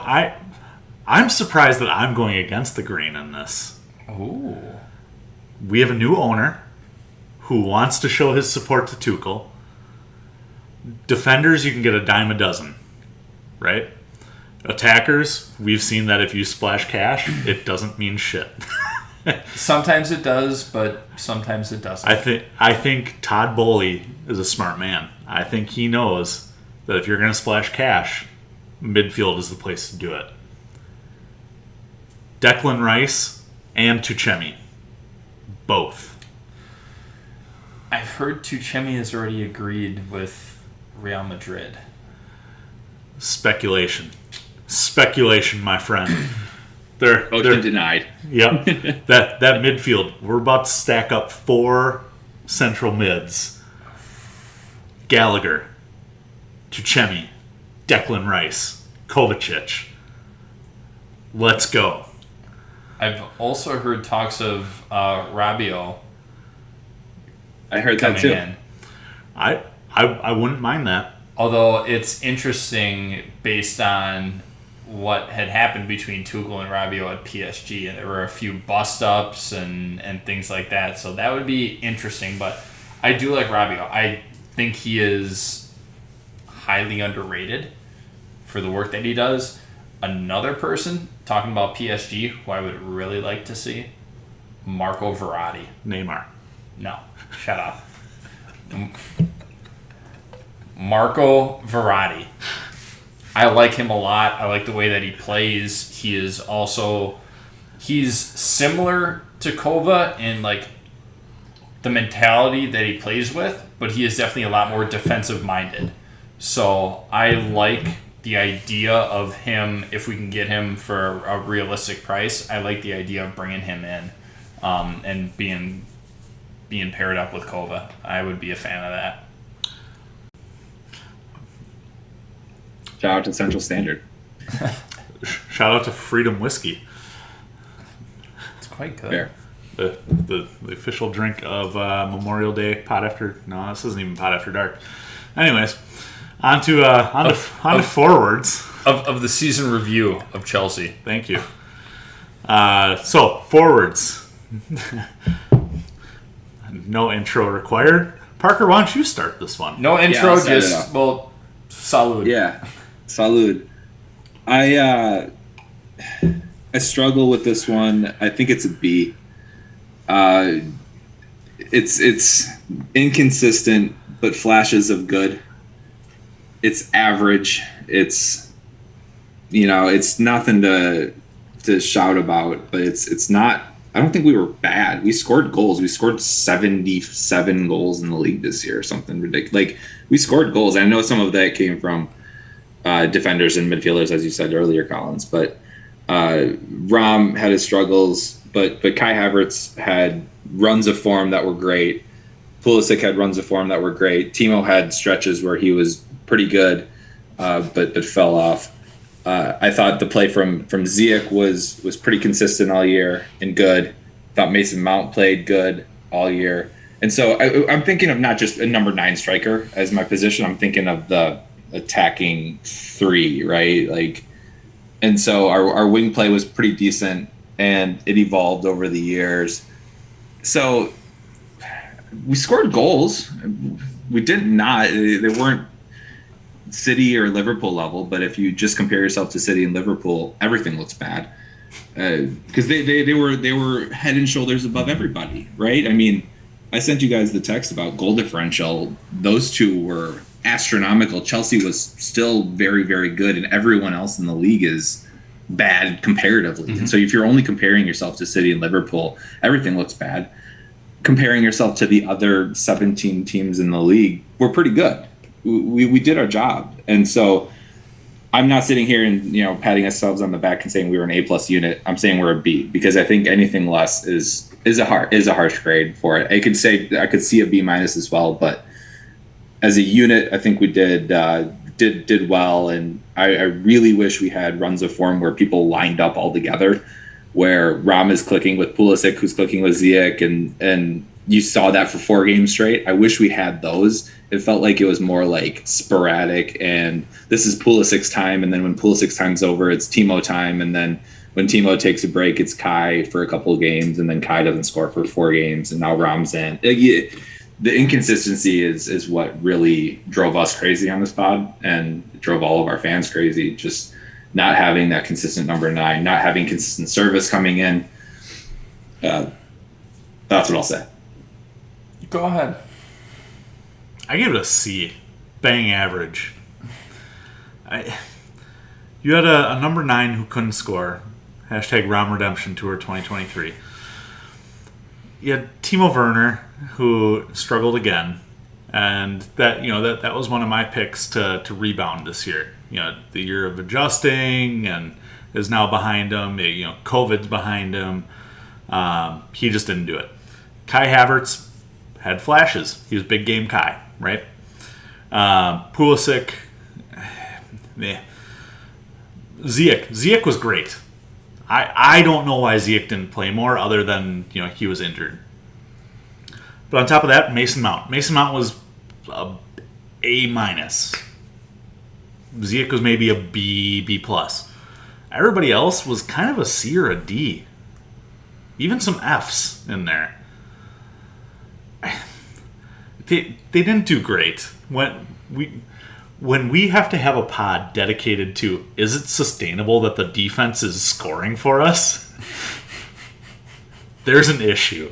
[SPEAKER 3] I'm surprised that I'm going against the grain on this.
[SPEAKER 5] Ooh.
[SPEAKER 3] We have a new owner who wants to show his support to Tuchel. Defenders, you can get a dime a dozen, right? Attackers, we've seen that if you splash cash, it doesn't mean shit.
[SPEAKER 5] Sometimes it does, but sometimes it doesn't.
[SPEAKER 3] I think Todd Bowley is a smart man. I think he knows that if you're going to splash cash, midfield is the place to do it. Declan Rice and Tuchemi. Both.
[SPEAKER 5] I've heard Tuchemi has already agreed with Real Madrid.
[SPEAKER 3] Speculation, my friend.
[SPEAKER 4] Both been denied.
[SPEAKER 3] Yep. that midfield, we're about to stack up 4 central mids. Gallagher, Tuchemi, Declan Rice, Kovacic. Let's go.
[SPEAKER 5] I've also heard talks of Rabiot.
[SPEAKER 4] I heard that too.
[SPEAKER 5] In.
[SPEAKER 3] I wouldn't mind that.
[SPEAKER 5] Although it's interesting based on what had happened between Tuchel and Rabiot at PSG, and there were a few bust-ups and things like that. So that would be interesting, but I do like Rabiot. I think he is highly underrated for the work that he does. Another person, talking about PSG, who I would really like to see, Marco Verratti.
[SPEAKER 3] Neymar.
[SPEAKER 5] No, shut up. Marco Verratti. I like him a lot. I like the way that he plays. He's similar to Kova in like the mentality that he plays with, but he is definitely a lot more defensive minded. So I like the idea of him, if we can get him for a realistic price. I like the idea of bringing him in and being paired up with Kova. I would be a fan of that.
[SPEAKER 4] Shout out to Central Standard.
[SPEAKER 3] Shout out to Freedom Whiskey.
[SPEAKER 5] It's quite good.
[SPEAKER 4] Fair.
[SPEAKER 3] The official drink of Memorial Day pot after. No, this isn't even pot after dark. Anyways, on to forwards
[SPEAKER 5] of the season review of Chelsea.
[SPEAKER 3] Thank you. So forwards. No intro required. Parker, why don't you start this one?
[SPEAKER 5] No intro,
[SPEAKER 4] I'll start
[SPEAKER 5] just salud.
[SPEAKER 4] Yeah, salud. I struggle with this one. I think it's a B. It's inconsistent, but flashes of good. It's average. It's nothing to shout about, but it's not. I don't think we were bad. We scored goals. We scored 77 goals in the league this year, or something ridiculous. Like, we scored goals. I know some of that came from defenders and midfielders, as you said earlier, Collins. But Rom had his struggles, but Kai Havertz had runs of form that were great. Pulisic had runs of form that were great. Timo had stretches where he was pretty good, but fell off. I thought the play from Ziyech was pretty consistent all year and good. Thought Mason Mount played good all year. And so I'm thinking of not just a number 9 striker as my position. I'm thinking of the attacking 3, right? Like, and so our wing play was pretty decent, and it evolved over the years. So we scored goals. We did not. They weren't City or Liverpool level, but if you just compare yourself to City and Liverpool, everything looks bad because they were head and shoulders above everybody, right? I mean, I sent you guys the text about goal differential. Those two were astronomical. Chelsea was still very, very good, and everyone else in the league is bad comparatively. Mm-hmm. And so if you're only comparing yourself to City and Liverpool, everything looks bad. Comparing yourself to the other 17 teams in the league, we're pretty good. We did our job. And so I'm not sitting here and patting ourselves on the back and saying we were an A+ unit. I'm saying we're a B, because I think anything less is a harsh grade for it. I could see a B- as well, but as a unit, I think we did well. And I really wish we had runs of form where people lined up all together, where Ram is clicking with Pulisic, who's clicking with Ziyech, and you saw that for 4 games straight. I wish we had those. It felt like it was more like sporadic, and this is Pulisic's time, and then when Pulisic's time's over, it's Timo time, and then when Timo takes a break, it's Kai for a couple of games, and then Kai doesn't score for 4 games, and now Ram's in. The inconsistency is what really drove us crazy on this pod, and drove all of our fans crazy. Just not having that consistent number 9, not having consistent service coming in. That's what I'll say.
[SPEAKER 5] Go ahead.
[SPEAKER 3] I give it a C. Bang average. You had a number 9 who couldn't score. Hashtag Rom Redemption Tour 2023. You had Timo Werner, who struggled again. And that was one of my picks to rebound this year. The year of adjusting and is now behind him. COVID's behind him. He just didn't do it. Kai Havertz had flashes. He was big game Kai, right? Pulisic, meh. Ziyech was great. I don't know why Ziyech didn't play more other than he was injured. But on top of that, Mason Mount. Mason Mount was A minus. Ziyech was maybe a B plus. Everybody else was kind of a C or a D. Even some Fs in there. They didn't do great. When we have to have a pod dedicated to, is it sustainable that the defense is scoring for us? There's an issue.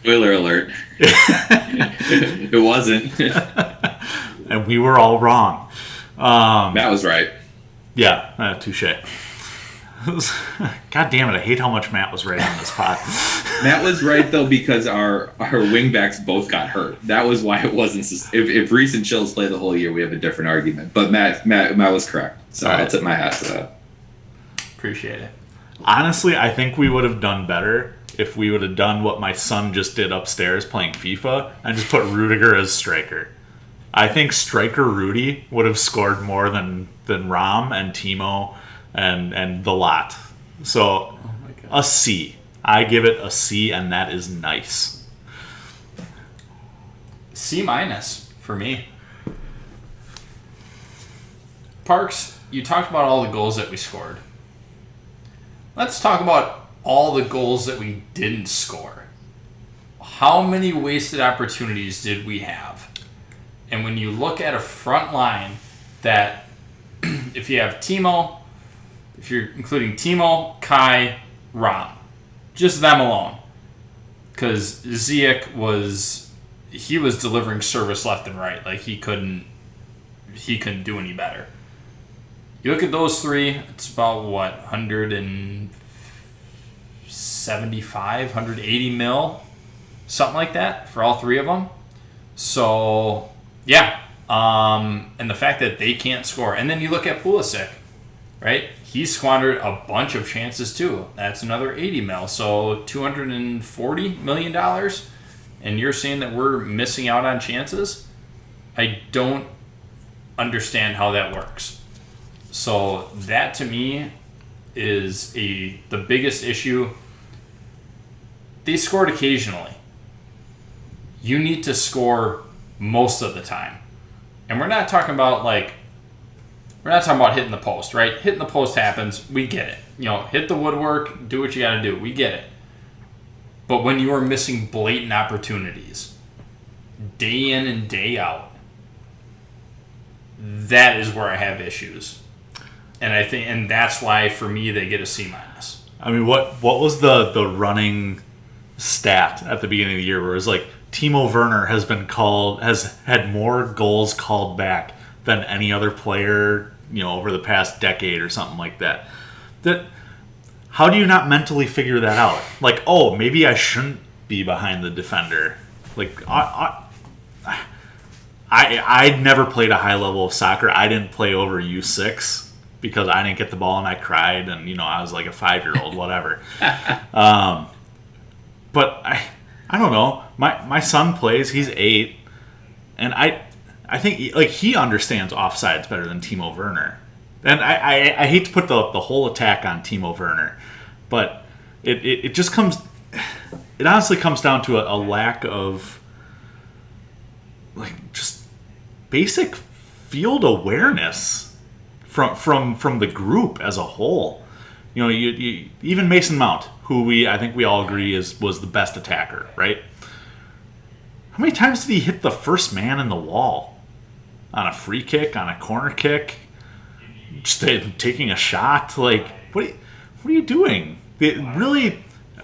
[SPEAKER 4] Spoiler alert. It wasn't.
[SPEAKER 3] And we were all wrong.
[SPEAKER 4] Matt was right.
[SPEAKER 3] Yeah, touche. God damn it, I hate how much Matt was right on this pod.
[SPEAKER 4] Matt was right, though, because our wingbacks both got hurt. That was why it wasn't... If Reese and Chills play the whole year, we have a different argument. But Matt was correct. So I'll tip my hat to that.
[SPEAKER 5] Appreciate it.
[SPEAKER 3] Honestly, I think we would have done better if we would have done what my son just did upstairs playing FIFA and just put Rudiger as striker. I think striker Rudy would have scored more than Rom and Timo and the lot. So a C. I give it a C, and that is nice.
[SPEAKER 5] C minus for me. Parks, you talked about all the goals that we scored. Let's talk about all the goals that we didn't score. How many wasted opportunities did we have? And when you look at a front line that, if you have Timo, if you're including Timo, Kai, Rom, just them alone. Because Ziyech was delivering service left and right. Like he couldn't do any better. You look at those three, it's about 175, 180 mil, something like that for all three of them. So yeah, and the fact that they can't score, and then you look at Pulisic, right? He squandered a bunch of chances too. That's another 80 mil, so $240 million. And you're saying that we're missing out on chances? I don't understand how that works. So that to me is the biggest issue. They scored occasionally. You need to score most of the time. And we're not talking about hitting the post, right? Hitting the post happens. We get it. Hit the woodwork, do what you got to do. We get it. But when you are missing blatant opportunities, day in and day out, that is where I have issues. And that's why for me they get a C minus.
[SPEAKER 3] I mean, what was the running stat at the beginning of the year where it was like Timo Werner has had more goals called back than any other player, over the past decade or something like that. How do you not mentally figure that out? Like, oh, maybe I shouldn't be behind the defender. Like, I never played a high level of soccer. I didn't play over U6 because I didn't get the ball and I cried and, I was like a 5-year-old, whatever. But I don't know. My son plays. He's 8. And I think he understands offsides better than Timo Werner. And I hate to put the whole attack on Timo Werner, but it just comes. It honestly comes down to a lack of just basic field awareness from the group as a whole. You even Mason Mount, who I think we all agree was the best attacker, right? How many times did he hit the first man in the wall? On a free kick, on a corner kick, just taking a shot? Like, what are you doing?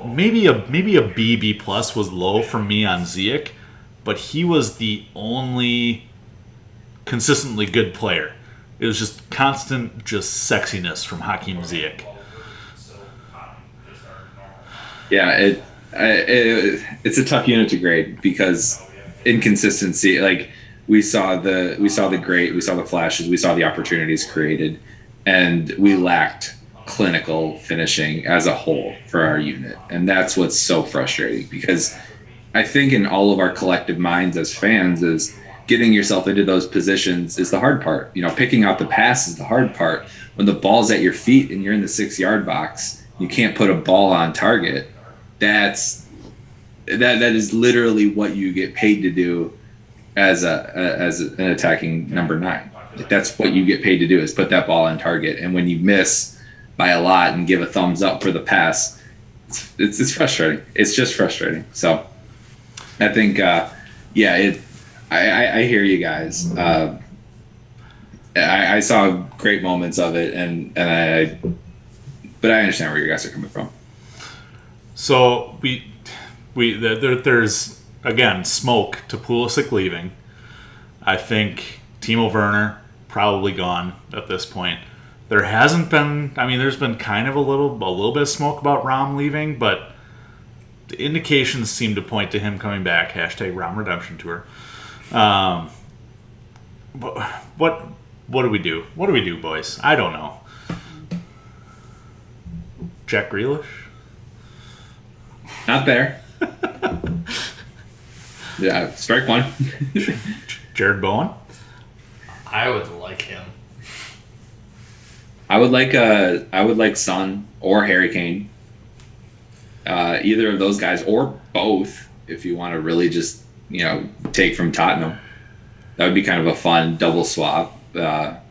[SPEAKER 3] maybe a B plus was low for me on Ziyech, but he was the only consistently good player. It was just constant, just sexiness from Hakim Ziyech.
[SPEAKER 4] Yeah, it's a tough unit to grade because inconsistency. Like we saw the great, we saw the flashes, we saw the opportunities created, and we lacked clinical finishing as a whole for our unit, and that's what's so frustrating because I think in all of our collective minds as fans is getting yourself into those positions is the hard part. You know, picking out the pass is the hard part. When the ball's at your feet and you're in the 6-yard box, you can't put a ball on target. That is literally what you get paid to do as an attacking number 9. That's what you get paid to do is put that ball on target. And when you miss by a lot and give a thumbs up for the pass, it's frustrating. It's just frustrating. So I think, I hear you guys. I saw great moments of it, but I understand where you guys are coming from.
[SPEAKER 3] So there's again smoke to Pulisic leaving. I think Timo Werner probably gone at this point. There hasn't been. I mean, there's been kind of a little bit of smoke about Rom leaving, but the indications seem to point to him coming back. # Rom Redemption Tour. What do we do? What do we do, boys? I don't know. Jack Grealish?
[SPEAKER 4] Not there. Yeah, strike one.
[SPEAKER 3] Jared Bowen?
[SPEAKER 5] I would like him.
[SPEAKER 4] I would like Son or Harry Kane. Either of those guys or both, if you want to really just take from Tottenham. That would be kind of a fun double swap. But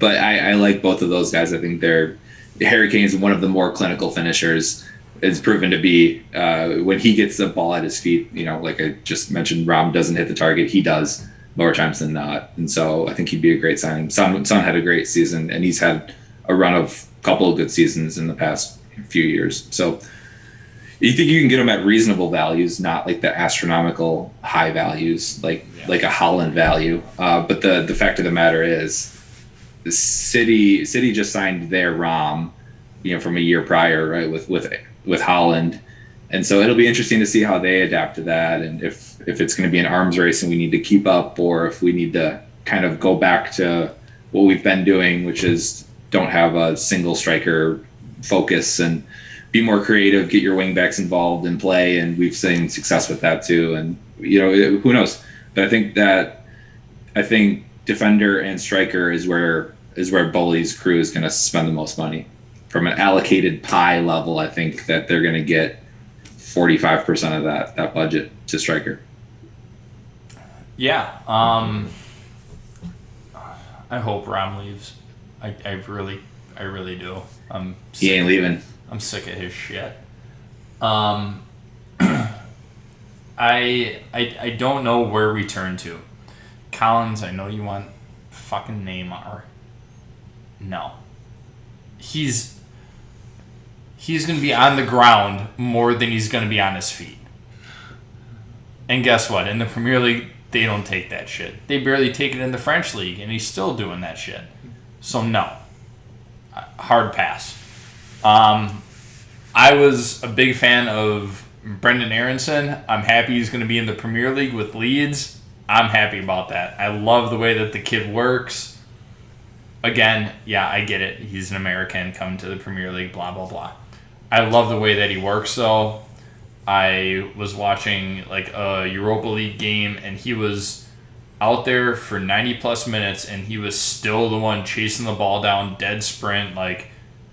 [SPEAKER 4] I like both of those guys. I think Harry Kane is one of the more clinical finishers. It's proven to be when he gets the ball at his feet, like I just mentioned, Rom doesn't hit the target. He does more times than not. And so I think he'd be a great signing. Son had a great season, and he's had a run of a couple of good seasons in the past few years. So you think you can get him at reasonable values, not like the astronomical high values, like a Holland value. But the fact of the matter is, the City just signed their Rom, from a year prior, right, with Holland, and so it'll be interesting to see how they adapt to that, and if it's going to be an arms race and we need to keep up, or if we need to kind of go back to what we've been doing, which is don't have a single striker focus and be more creative, get your wingbacks involved and play, and we've seen success with that too. And who knows? But I think defender and striker is where Bowley's crew is going to spend the most money. From an allocated pie level, I think that they're going to get 45% of that budget to striker.
[SPEAKER 5] Yeah. I hope Rom leaves. I really do.
[SPEAKER 4] He ain't leaving.
[SPEAKER 5] I'm sick of his shit. I don't know where we turn to. Collins, I know you want fucking Neymar. No. He's going to be on the ground more than he's going to be on his feet. And guess what? In the Premier League, they don't take that shit. They barely take it in the French League, and he's still doing that shit. So no. Hard pass. I was a big fan of Brendan Aronson. I'm happy he's going to be in the Premier League with Leeds. I'm happy about that. I love the way that the kid works. Again, yeah, I get it. He's an American coming to the Premier League, blah, blah, blah. I love the way that he works, though. I was watching like a Europa League game, and he was out there for 90-plus minutes, and he was still the one chasing the ball down, dead sprint. Like,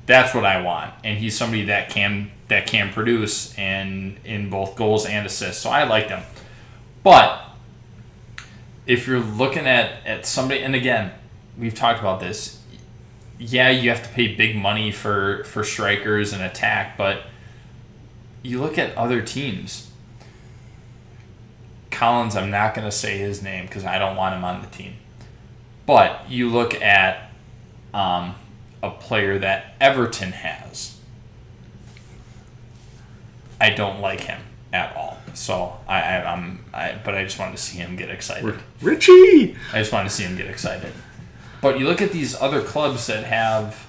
[SPEAKER 5] that's what I want. And he's somebody that can produce and in both goals and assists. So I like him. But if you're looking at somebody, and again, we've talked about this. Yeah, you have to pay big money for strikers and attack, but you look at other teams. Collins, I'm not going to say his name because I don't want him on the team. But you look at a player that Everton has. I don't like him at all. So but I just wanted to see him get excited.
[SPEAKER 3] Richie!
[SPEAKER 5] I just wanted to see him get excited. But you look at these other clubs that have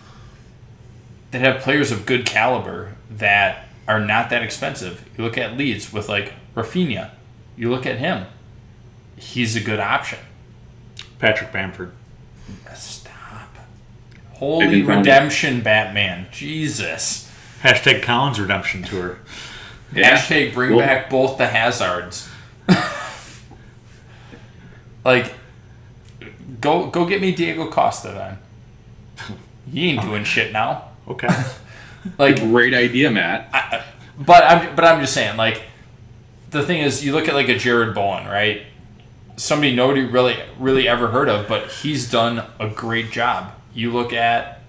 [SPEAKER 5] players of good caliber that are not that expensive. You look at Leeds with like Rafinha. You look at him. He's a good option.
[SPEAKER 3] Patrick Bamford.
[SPEAKER 5] Stop. Holy redemption, Batman. Jesus.
[SPEAKER 3] Hashtag Collins redemption tour.
[SPEAKER 4] Yeah.
[SPEAKER 5] Hashtag bring back both the Hazards. Like, go get me Diego Costa then. He ain't doing shit now.
[SPEAKER 3] Okay.
[SPEAKER 5] Like,
[SPEAKER 4] Great idea, Matt.
[SPEAKER 5] but I'm just saying, like, the thing is, you look at like a Jared Bowen, right? Somebody nobody really ever heard of, but he's done a great job. You look at,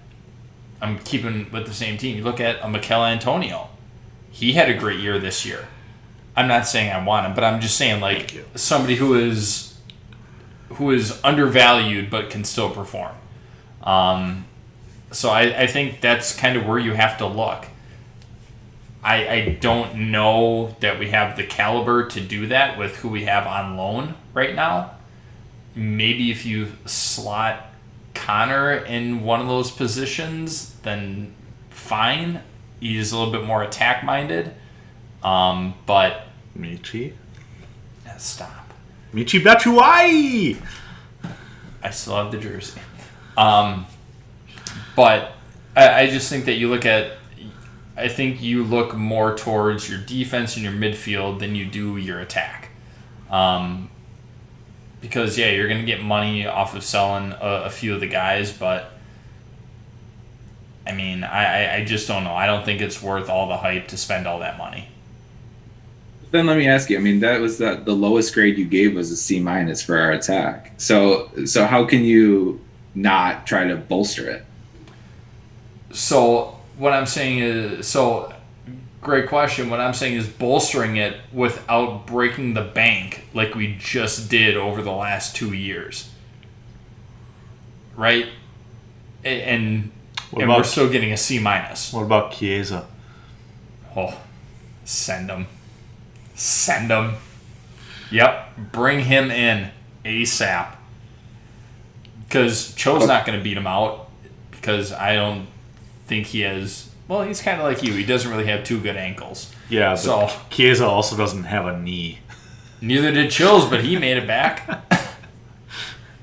[SPEAKER 5] I'm keeping with the same team. You look at a Mikel Antonio. He had a great year this year. I'm not saying I want him, but I'm just saying like somebody who is undervalued but can still perform. So I think that's kind of where you have to look. I don't know that we have the caliber to do that with who we have on loan right now. Maybe if you slot Connor in one of those positions, then fine. He's a little bit more attack-minded. But...
[SPEAKER 3] Michi?
[SPEAKER 5] Stop.
[SPEAKER 3] Michi Batshuayi!
[SPEAKER 5] I still have the jersey. But I just think that you look at... I think you look more towards your defense and your midfield than you do your attack. Because, yeah, you're going to get money off of selling a few of the guys, but... I mean, I just don't know. I don't think it's worth all the hype to spend all that money.
[SPEAKER 4] Then let me ask you. I mean, that was the lowest grade you gave was a C- for our attack. So how can you not try to bolster it?
[SPEAKER 5] So what I'm saying is, great question. What I'm saying is bolstering it without breaking the bank like we just did over the last 2 years, right? And we're still getting a C-.
[SPEAKER 3] What about Chiesa?
[SPEAKER 5] Oh, send him. Send him. Yep, bring him in ASAP. Because Cho's not going to beat him out because I don't think he has... Well, he's kind of like you. He doesn't really have two good ankles.
[SPEAKER 3] Yeah, but Chiesa also doesn't have a knee.
[SPEAKER 5] Neither did Chills, but he made it back.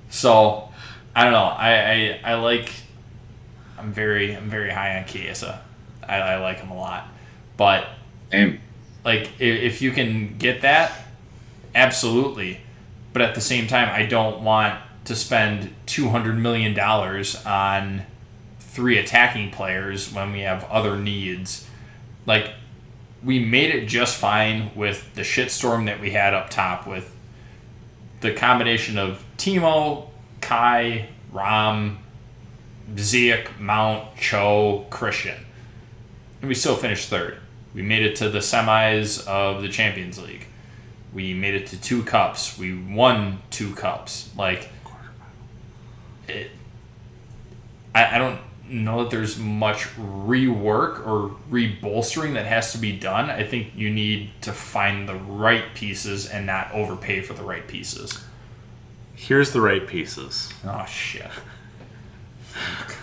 [SPEAKER 5] So, I don't know. I like... I'm very high on Chiesa. I like him a lot. But... Like, if you can get that, absolutely. But at the same time, I don't want to spend $200 million on 3 attacking players when we have other needs. Like, we made it just fine with the shitstorm that we had up top with the combination of Timo, Kai, Ram, Ziyech, Mount, Cho, Christian. And we still finished third. We made it to the semis of the Champions League. We made it to 2 cups. We won 2 cups. Like, I don't know that there's much rework or rebolstering that has to be done. I think you need to find the right pieces and not overpay for the right pieces.
[SPEAKER 3] Here's the right pieces.
[SPEAKER 5] Oh, shit.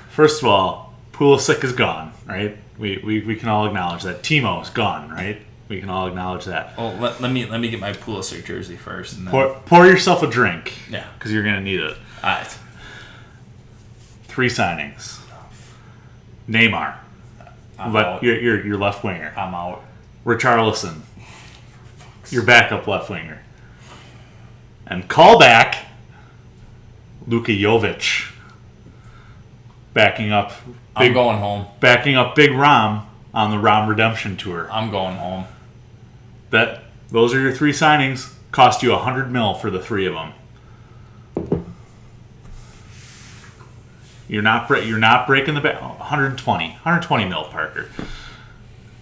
[SPEAKER 3] First of all, Pulisic is gone, right? We can all acknowledge that. Timo is gone, right? We can all acknowledge that.
[SPEAKER 5] Oh, let me get my Pulisic jersey first. And then...
[SPEAKER 3] Pour yourself a drink.
[SPEAKER 5] Yeah.
[SPEAKER 3] Because you're going to need it. 3 signings. Neymar.
[SPEAKER 5] I'm
[SPEAKER 3] but
[SPEAKER 5] out.
[SPEAKER 3] Your left winger.
[SPEAKER 5] I'm out.
[SPEAKER 3] Richarlison. Your backup left winger. And call back Luka Jovic. Backing up.
[SPEAKER 5] I'm going home.
[SPEAKER 3] Backing up Big Rom on the Rom Redemption Tour.
[SPEAKER 5] I'm going home.
[SPEAKER 3] Those are your 3 signings. Cost you $100 million for the 3 of them. You're not breaking the bank. 120 million, Parker.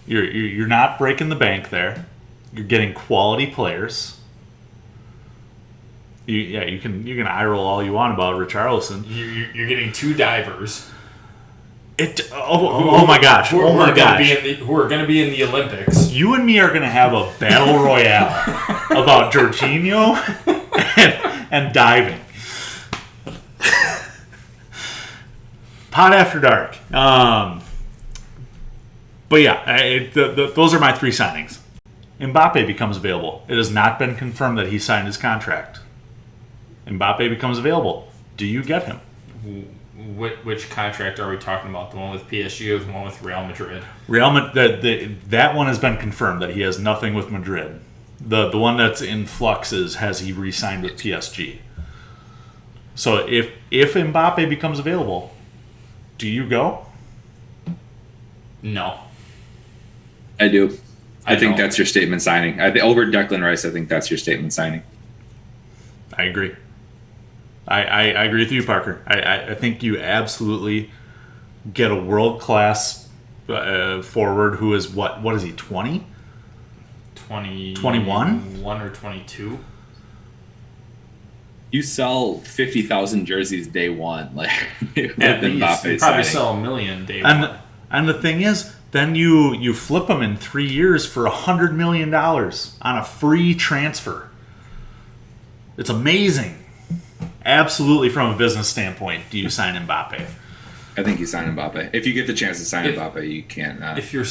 [SPEAKER 3] You're not breaking the bank there. You're getting quality players. You can eye roll all you want about Richarlison.
[SPEAKER 5] You're getting 2 divers.
[SPEAKER 3] Oh my gosh!
[SPEAKER 5] Who
[SPEAKER 3] Oh my
[SPEAKER 5] are
[SPEAKER 3] gosh!
[SPEAKER 5] who are going to be in the Olympics?
[SPEAKER 3] You and me are going to have a battle royale about Jorginho and diving. Pot after dark. But yeah, those are my 3 signings. Mbappe becomes available. It has not been confirmed that he signed his contract. Mbappe becomes available. Do you get him?
[SPEAKER 5] Which contract are we talking about? The one with PSG or the one with Real Madrid?
[SPEAKER 3] That one has been confirmed that he has nothing with Madrid. The one that's in flux is, has he re-signed with PSG? So if Mbappe becomes available, do you go?
[SPEAKER 5] No.
[SPEAKER 4] I do. I think
[SPEAKER 5] don't.
[SPEAKER 4] that's your statement signing. Over Declan Rice, I think that's your statement signing.
[SPEAKER 3] I agree. I agree with you, Parker. I think you absolutely get a world-class forward who is, what is he, 20? 21?
[SPEAKER 5] 1 or 22.
[SPEAKER 4] You sell 50,000 jerseys day one, like
[SPEAKER 5] At
[SPEAKER 4] with
[SPEAKER 5] least.
[SPEAKER 4] Mbappe
[SPEAKER 5] You probably
[SPEAKER 4] signing.
[SPEAKER 5] sell 1 million day one.
[SPEAKER 3] And the thing is, then you flip them in 3 years for $100 million on a free transfer. It's amazing. Absolutely, from a business standpoint, do you sign Mbappe?
[SPEAKER 4] I think you sign Mbappe. If you get the chance to sign Mbappe, you can't.
[SPEAKER 5] If you're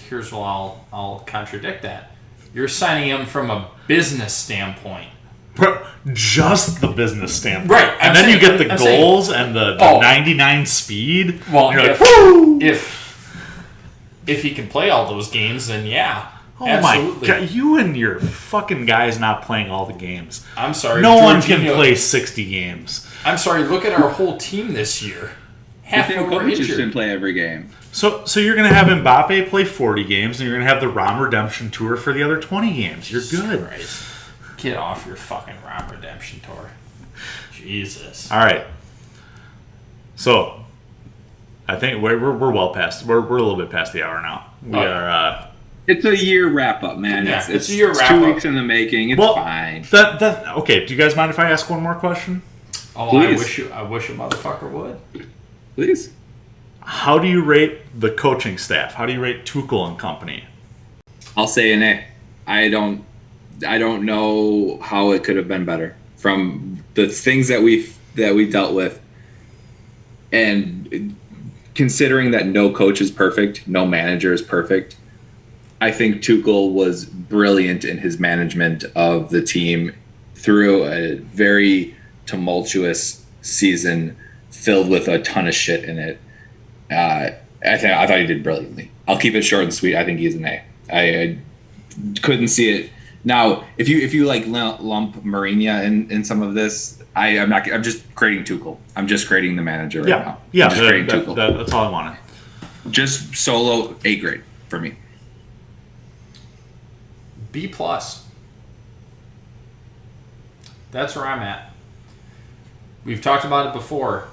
[SPEAKER 5] here's what I'll contradict that. You're signing him from a business standpoint.
[SPEAKER 3] Just the business standpoint,
[SPEAKER 5] Right?
[SPEAKER 3] And then you get the goals and the 99 speed.
[SPEAKER 5] Well,
[SPEAKER 3] you're like,
[SPEAKER 5] if he can play all those games, then yeah.
[SPEAKER 3] oh
[SPEAKER 5] absolutely.
[SPEAKER 3] my god, you and your fucking guys not playing all the games.
[SPEAKER 5] I'm sorry.
[SPEAKER 3] No one can play 60 games.
[SPEAKER 5] I'm sorry. Look at our whole team this year. Half of them were
[SPEAKER 4] coaches
[SPEAKER 5] injured.
[SPEAKER 4] should play every game.
[SPEAKER 3] So you're going to have Mbappe play 40 games, and you're going to have the Rom Redemption Tour for the other 20 games. You're good.
[SPEAKER 5] Christ. Get off your fucking Rom Redemption Tour. Jesus.
[SPEAKER 3] All right. So I think we're well past. We're a little bit past the hour now. We are.
[SPEAKER 4] It's a year wrap up, man.
[SPEAKER 5] Yeah,
[SPEAKER 4] it's
[SPEAKER 5] a year wrap
[SPEAKER 4] 2
[SPEAKER 5] up.
[SPEAKER 4] weeks in the making. It's fine.
[SPEAKER 3] Okay. Do you guys mind if I ask one more question?
[SPEAKER 5] Oh,
[SPEAKER 4] Please.
[SPEAKER 5] I wish a motherfucker would.
[SPEAKER 4] Please.
[SPEAKER 3] How do you rate the coaching staff? How do you rate Tuchel and company?
[SPEAKER 4] I'll say an A. I don't know how it could have been better from the things that we dealt with, and considering that no coach is perfect, no manager is perfect. I think Tuchel was brilliant in his management of the team through a very tumultuous season filled with a ton of shit in it. I thought he did brilliantly. I'll keep it short and sweet. I think he's an A. I couldn't see it. Now, if you like lump Mourinho in some of this, I'm not. I'm just creating Tuchel. I'm just creating the manager right now.
[SPEAKER 3] Yeah,
[SPEAKER 4] I'm just creating Tuchel.
[SPEAKER 3] That's all I wanted.
[SPEAKER 4] Just solo A grade for me.
[SPEAKER 5] B+. That's where I'm at. We've talked about it before.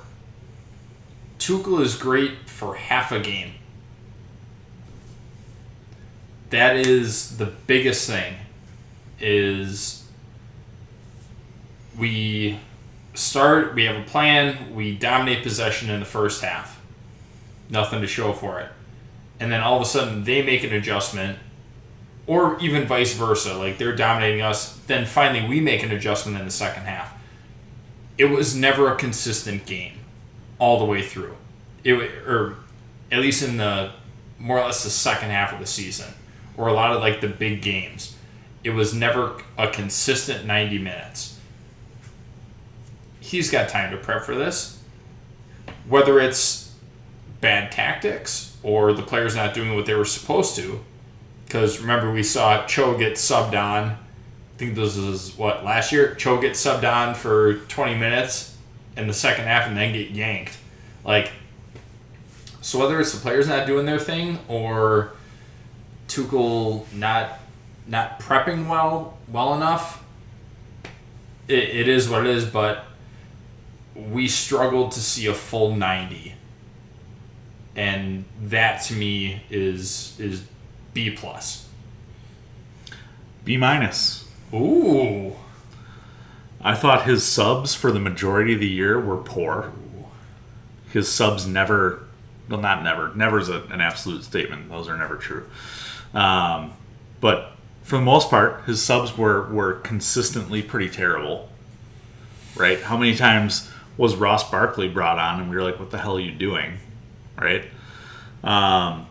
[SPEAKER 5] Tuchel is great for half a game. That is the biggest thing. Is we have a plan, we dominate possession in the first half. Nothing to show for it. And then all of a sudden they make an adjustment, or even vice versa. Like they're dominating us, then finally we make an adjustment in the second half. It was never a consistent game all the way through. Or at least in the more or less the second half of the season, or a lot of like the big games. It was never a consistent 90 minutes. He's got time to prep for this. Whether it's bad tactics or the players not doing what they were supposed to. Because remember, we saw Cho get subbed on. I think this was, last year? Cho get subbed on for 20 minutes in the second half and then get yanked. So whether it's the players not doing their thing or Tuchel not prepping well enough, it is what it is, but we struggled to see a full 90. And that to me is B+.
[SPEAKER 3] B-.
[SPEAKER 5] Ooh.
[SPEAKER 3] I thought his subs for the majority of the year were poor. his subs never, well, not never. Never is an absolute statement. Those are never true. But for the most part, his subs were consistently pretty terrible. Right? How many times was Ross Barkley brought on and we were like, what the hell are you doing? Right? I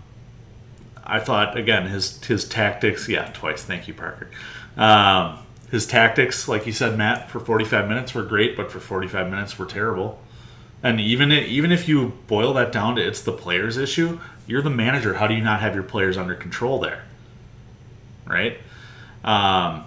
[SPEAKER 3] thought, again, his tactics, twice. Thank you, Parker. His tactics, like you said, Matt, for 45 minutes were great, but for 45 minutes were terrible. And even if you boil that down to it's the players' issue, you're the manager. How do you not have your players under control there? Right? And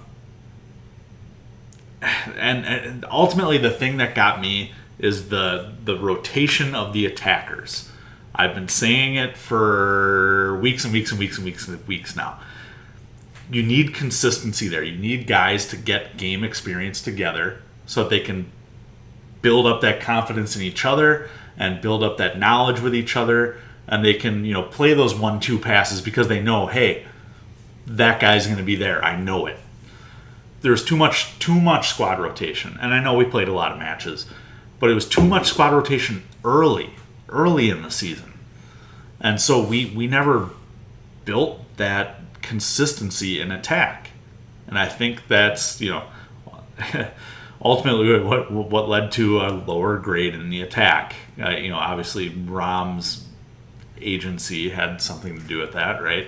[SPEAKER 3] ultimately, the thing that got me is the rotation of the attackers. I've been saying it for weeks and weeks and weeks and weeks and weeks now. You need consistency there. You need guys to get game experience together so that they can build up that confidence in each other and build up that knowledge with each other, and they can, play those 1-2 passes because they know, hey, that guy's going to be there. I know it. There's too much squad rotation, and I know we played a lot of matches, but it was too much squad rotation early in the season. And so we never built that consistency in attack. And I think that's, ultimately what led to a lower grade in the attack. Obviously Rom's agency had something to do with that, right?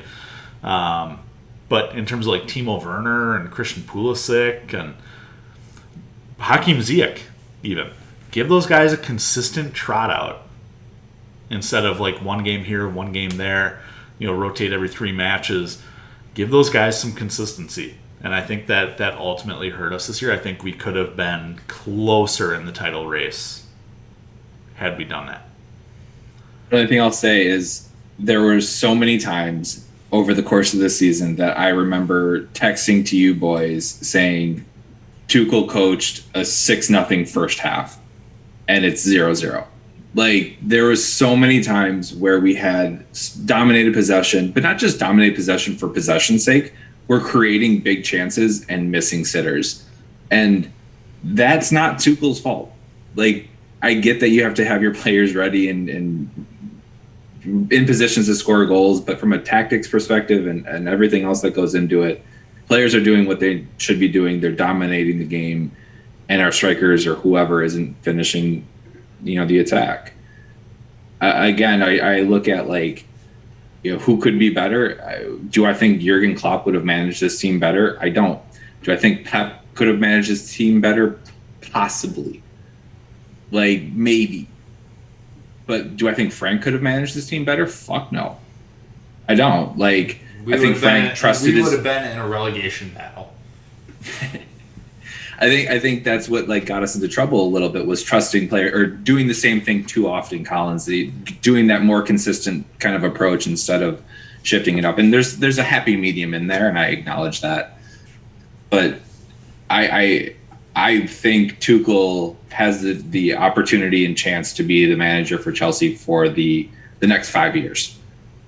[SPEAKER 3] But in terms of like Timo Werner and Christian Pulisic and Hakim Ziyech even, give those guys a consistent trot out instead of like one game here, one game there, rotate every 3 matches. Give those guys some consistency. And I think that ultimately hurt us this year. I think we could have been closer in the title race had we done that.
[SPEAKER 4] The only thing I'll say is there were so many times over the course of this season that I remember texting to you boys saying Tuchel coached a 6-0 first half and it's 0-0. Like, there was so many times where we had dominated possession, but not just dominated possession for possession's sake. We're creating big chances and missing sitters. And that's not Tuchel's fault. Like, I get that you have to have your players ready and in positions to score goals, but from a tactics perspective and everything else that goes into it, players are doing what they should be doing. They're dominating the game, and our strikers or whoever isn't finishing the attack. Again, I look at who could be better. Do I think Jurgen Klopp would have managed this team better? I don't. Do I think Pep could have managed this team better? Possibly. Maybe. But do I think Frank could have managed this team better? Fuck no. I don't. I think Frank trusted
[SPEAKER 5] we would have been in a relegation battle.
[SPEAKER 4] I think that's what got us into trouble a little bit, was trusting player or doing the same thing too often, Collins. Doing that more consistent kind of approach instead of shifting it up. And there's a happy medium in there, and I acknowledge that. But I think Tuchel has the opportunity and chance to be the manager for Chelsea for the next 5 years.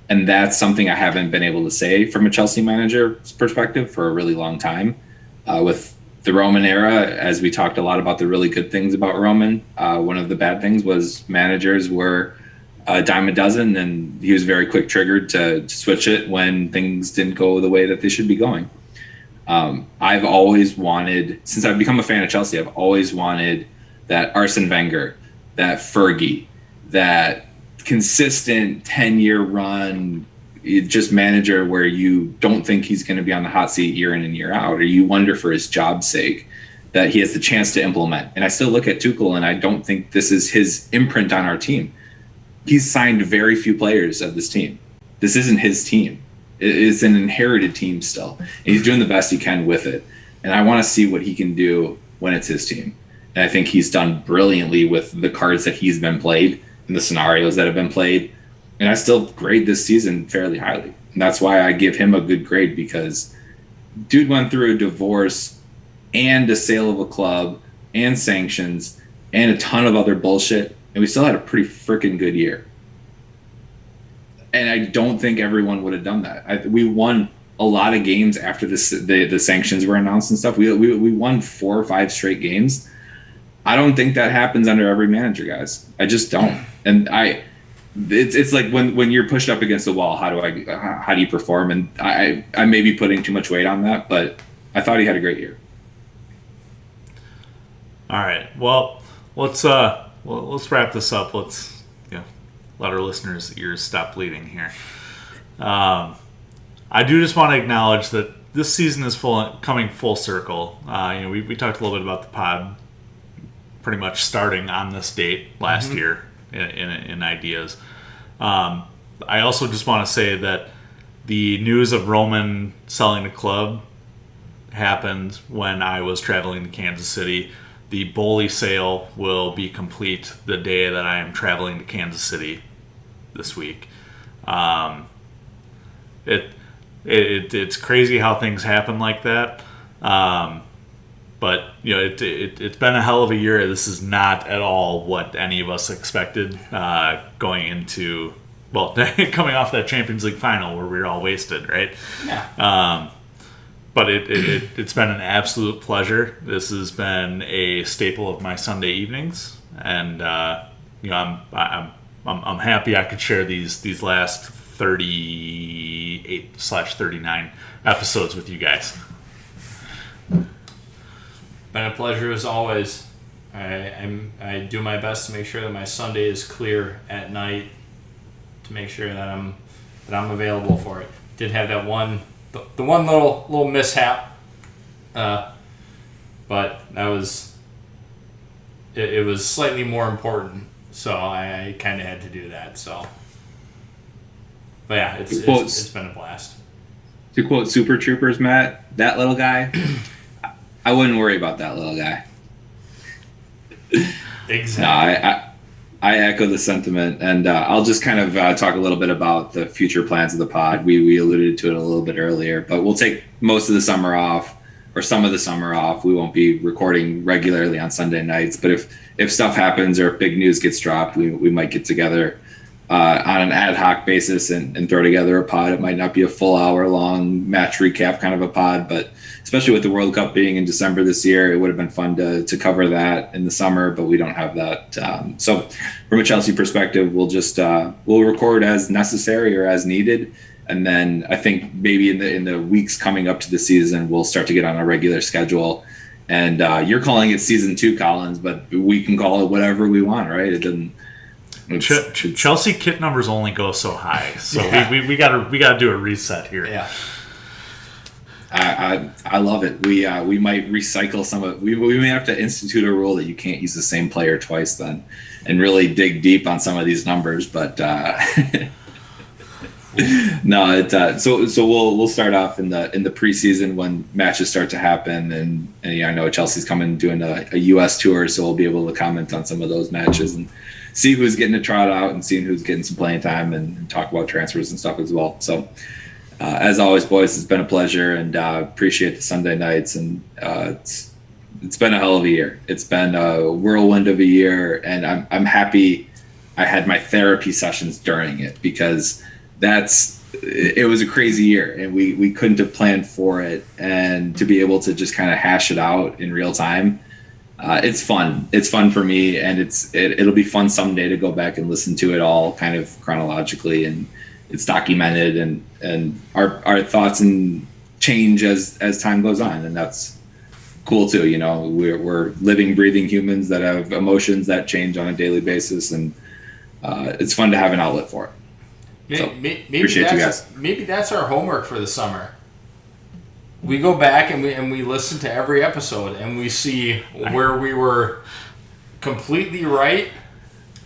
[SPEAKER 4] And that's something I haven't been able to say from a Chelsea manager's perspective for a really long time. With the Roman era, as we talked a lot about the really good things about Roman, one of the bad things was managers were a dime a dozen, and he was very quick triggered to switch it when things didn't go the way that they should be going. I've always wanted, since I've become a fan of Chelsea, I've always wanted that Arsene Wenger, that Fergie, that consistent 10-year run, just manager where you don't think he's going to be on the hot seat year in and year out, or you wonder for his job's sake that he has the chance to implement. And I still look at Tuchel and I don't think this is his imprint on our team. He's signed very few players of this team. This isn't his team. It's an inherited team still. And he's doing the best he can with it. And I want to see what he can do when it's his team. And I think he's done brilliantly with the cards that he's been played and the scenarios that have been played. And I still grade this season fairly highly. And that's why I give him a good grade, because dude went through a divorce and a sale of a club and sanctions and a ton of other bullshit. And we still had a pretty freaking good year. And I don't think everyone would have done that. We won a lot of games after the sanctions were announced and stuff. We won 4 or 5 straight games. I don't think that happens under every manager, guys. I just don't. And it's like when you're pushed up against the wall, how do you perform? And I may be putting too much weight on that, but I thought he had a great year.
[SPEAKER 3] All right. Well, let's wrap this up. Let's let our listeners' ears stop bleeding here. I do just want to acknowledge that this season is coming full circle. We talked a little bit about the pod pretty much starting on this date last year in ideas. I also just want to say that the news of Roman selling the club happened when I was traveling to Kansas City. The Boley sale will be complete the day that I am traveling to Kansas City this week. It's crazy how things happen like that. But it's been a hell of a year. This is not at all what any of us expected going into, coming off that Champions League final where we were all wasted, right?
[SPEAKER 5] Yeah.
[SPEAKER 3] But it's been an absolute pleasure. This has been a staple of my Sunday evenings, and I'm happy I could share these last 38/39 episodes with you guys.
[SPEAKER 5] Been a pleasure as always. I do my best to make sure that my Sunday is clear at night, to make sure that I'm available for it. Did have that one little mishap, but that was it was slightly more important, so I kind of had to do that. So, but yeah, it's been a blast.
[SPEAKER 4] To quote Super Troopers, Matt, that little guy, I wouldn't worry about that little guy.
[SPEAKER 5] Exactly.
[SPEAKER 4] No, I echo the sentiment, and I'll just kind of talk a little bit about the future plans of the pod. We alluded to it a little bit earlier, but we'll take most of the summer off, or some of the summer off. We won't be recording regularly on Sunday nights, but if stuff happens or if big news gets dropped, we might get together on an ad hoc basis and throw together a pod. It might not be a full hour long match recap kind of a pod, but especially with the World Cup being in December this year, it would have been fun to cover that in the summer, but we don't have that. So from a Chelsea perspective, we'll record as necessary or as needed. And then I think maybe in the weeks coming up to the season, we'll start to get on a regular schedule. And you're calling it season 2, Collins, but we can call it whatever we want, right? It doesn't.
[SPEAKER 3] Chelsea kit numbers only go so high, so
[SPEAKER 5] Yeah.
[SPEAKER 3] we gotta do a reset here.
[SPEAKER 5] Yeah.
[SPEAKER 4] I love it. We might recycle some of. We may have to institute a rule that you can't use the same player twice, then, and really dig deep on some of these numbers. But no, so we'll start off in the preseason when matches start to happen, and I know Chelsea's coming doing a U.S. tour, so we'll be able to comment on some of those matches and see who's getting a trot out and seeing who's getting some playing time and talk about transfers and stuff as well. So. As always, boys, it's been a pleasure, and appreciate the Sunday nights. And it's been a hell of a year. It's been a whirlwind of a year, and I'm happy I had my therapy sessions during it, because it was a crazy year, and we couldn't have planned for it. And to be able to just kind of hash it out in real time, it's fun. It's fun for me, and it'll be fun someday to go back and listen to it all kind of chronologically, and it's documented, and our thoughts and change as time goes on, and that's cool too. We're living, breathing humans that have emotions that change on a daily basis, and it's fun to have an outlet for it. So, appreciate you guys.
[SPEAKER 5] Maybe that's our homework for the summer. We go back and we listen to every episode, and we see where we were completely right.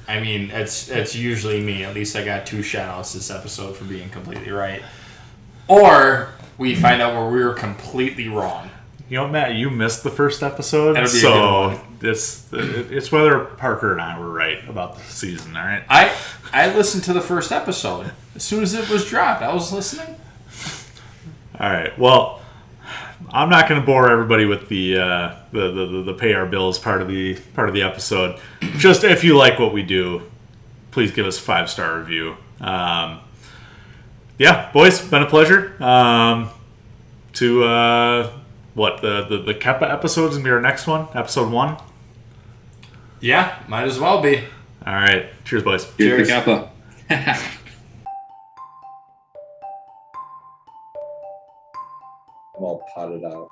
[SPEAKER 5] I mean, it's usually me. At least I got 2 shout-outs this episode for being completely right. Or we find out where we were completely wrong.
[SPEAKER 3] Matt, you missed the first episode,
[SPEAKER 5] That'll be a
[SPEAKER 3] so
[SPEAKER 5] good
[SPEAKER 3] it's whether Parker and I were right about the season, all right?
[SPEAKER 5] I listened to the first episode. As soon as it was dropped, I was listening.
[SPEAKER 3] All right, well, I'm not going to bore everybody with the pay our bills part of the episode. Just if you like what we do, please give us a 5-star review. Yeah, boys, been a pleasure. The Keppa episode is gonna be our next one, episode 1.
[SPEAKER 5] Yeah, might as well be.
[SPEAKER 3] All right. Cheers, boys.
[SPEAKER 4] Cheers. Kappa.
[SPEAKER 1] I'm all potted out.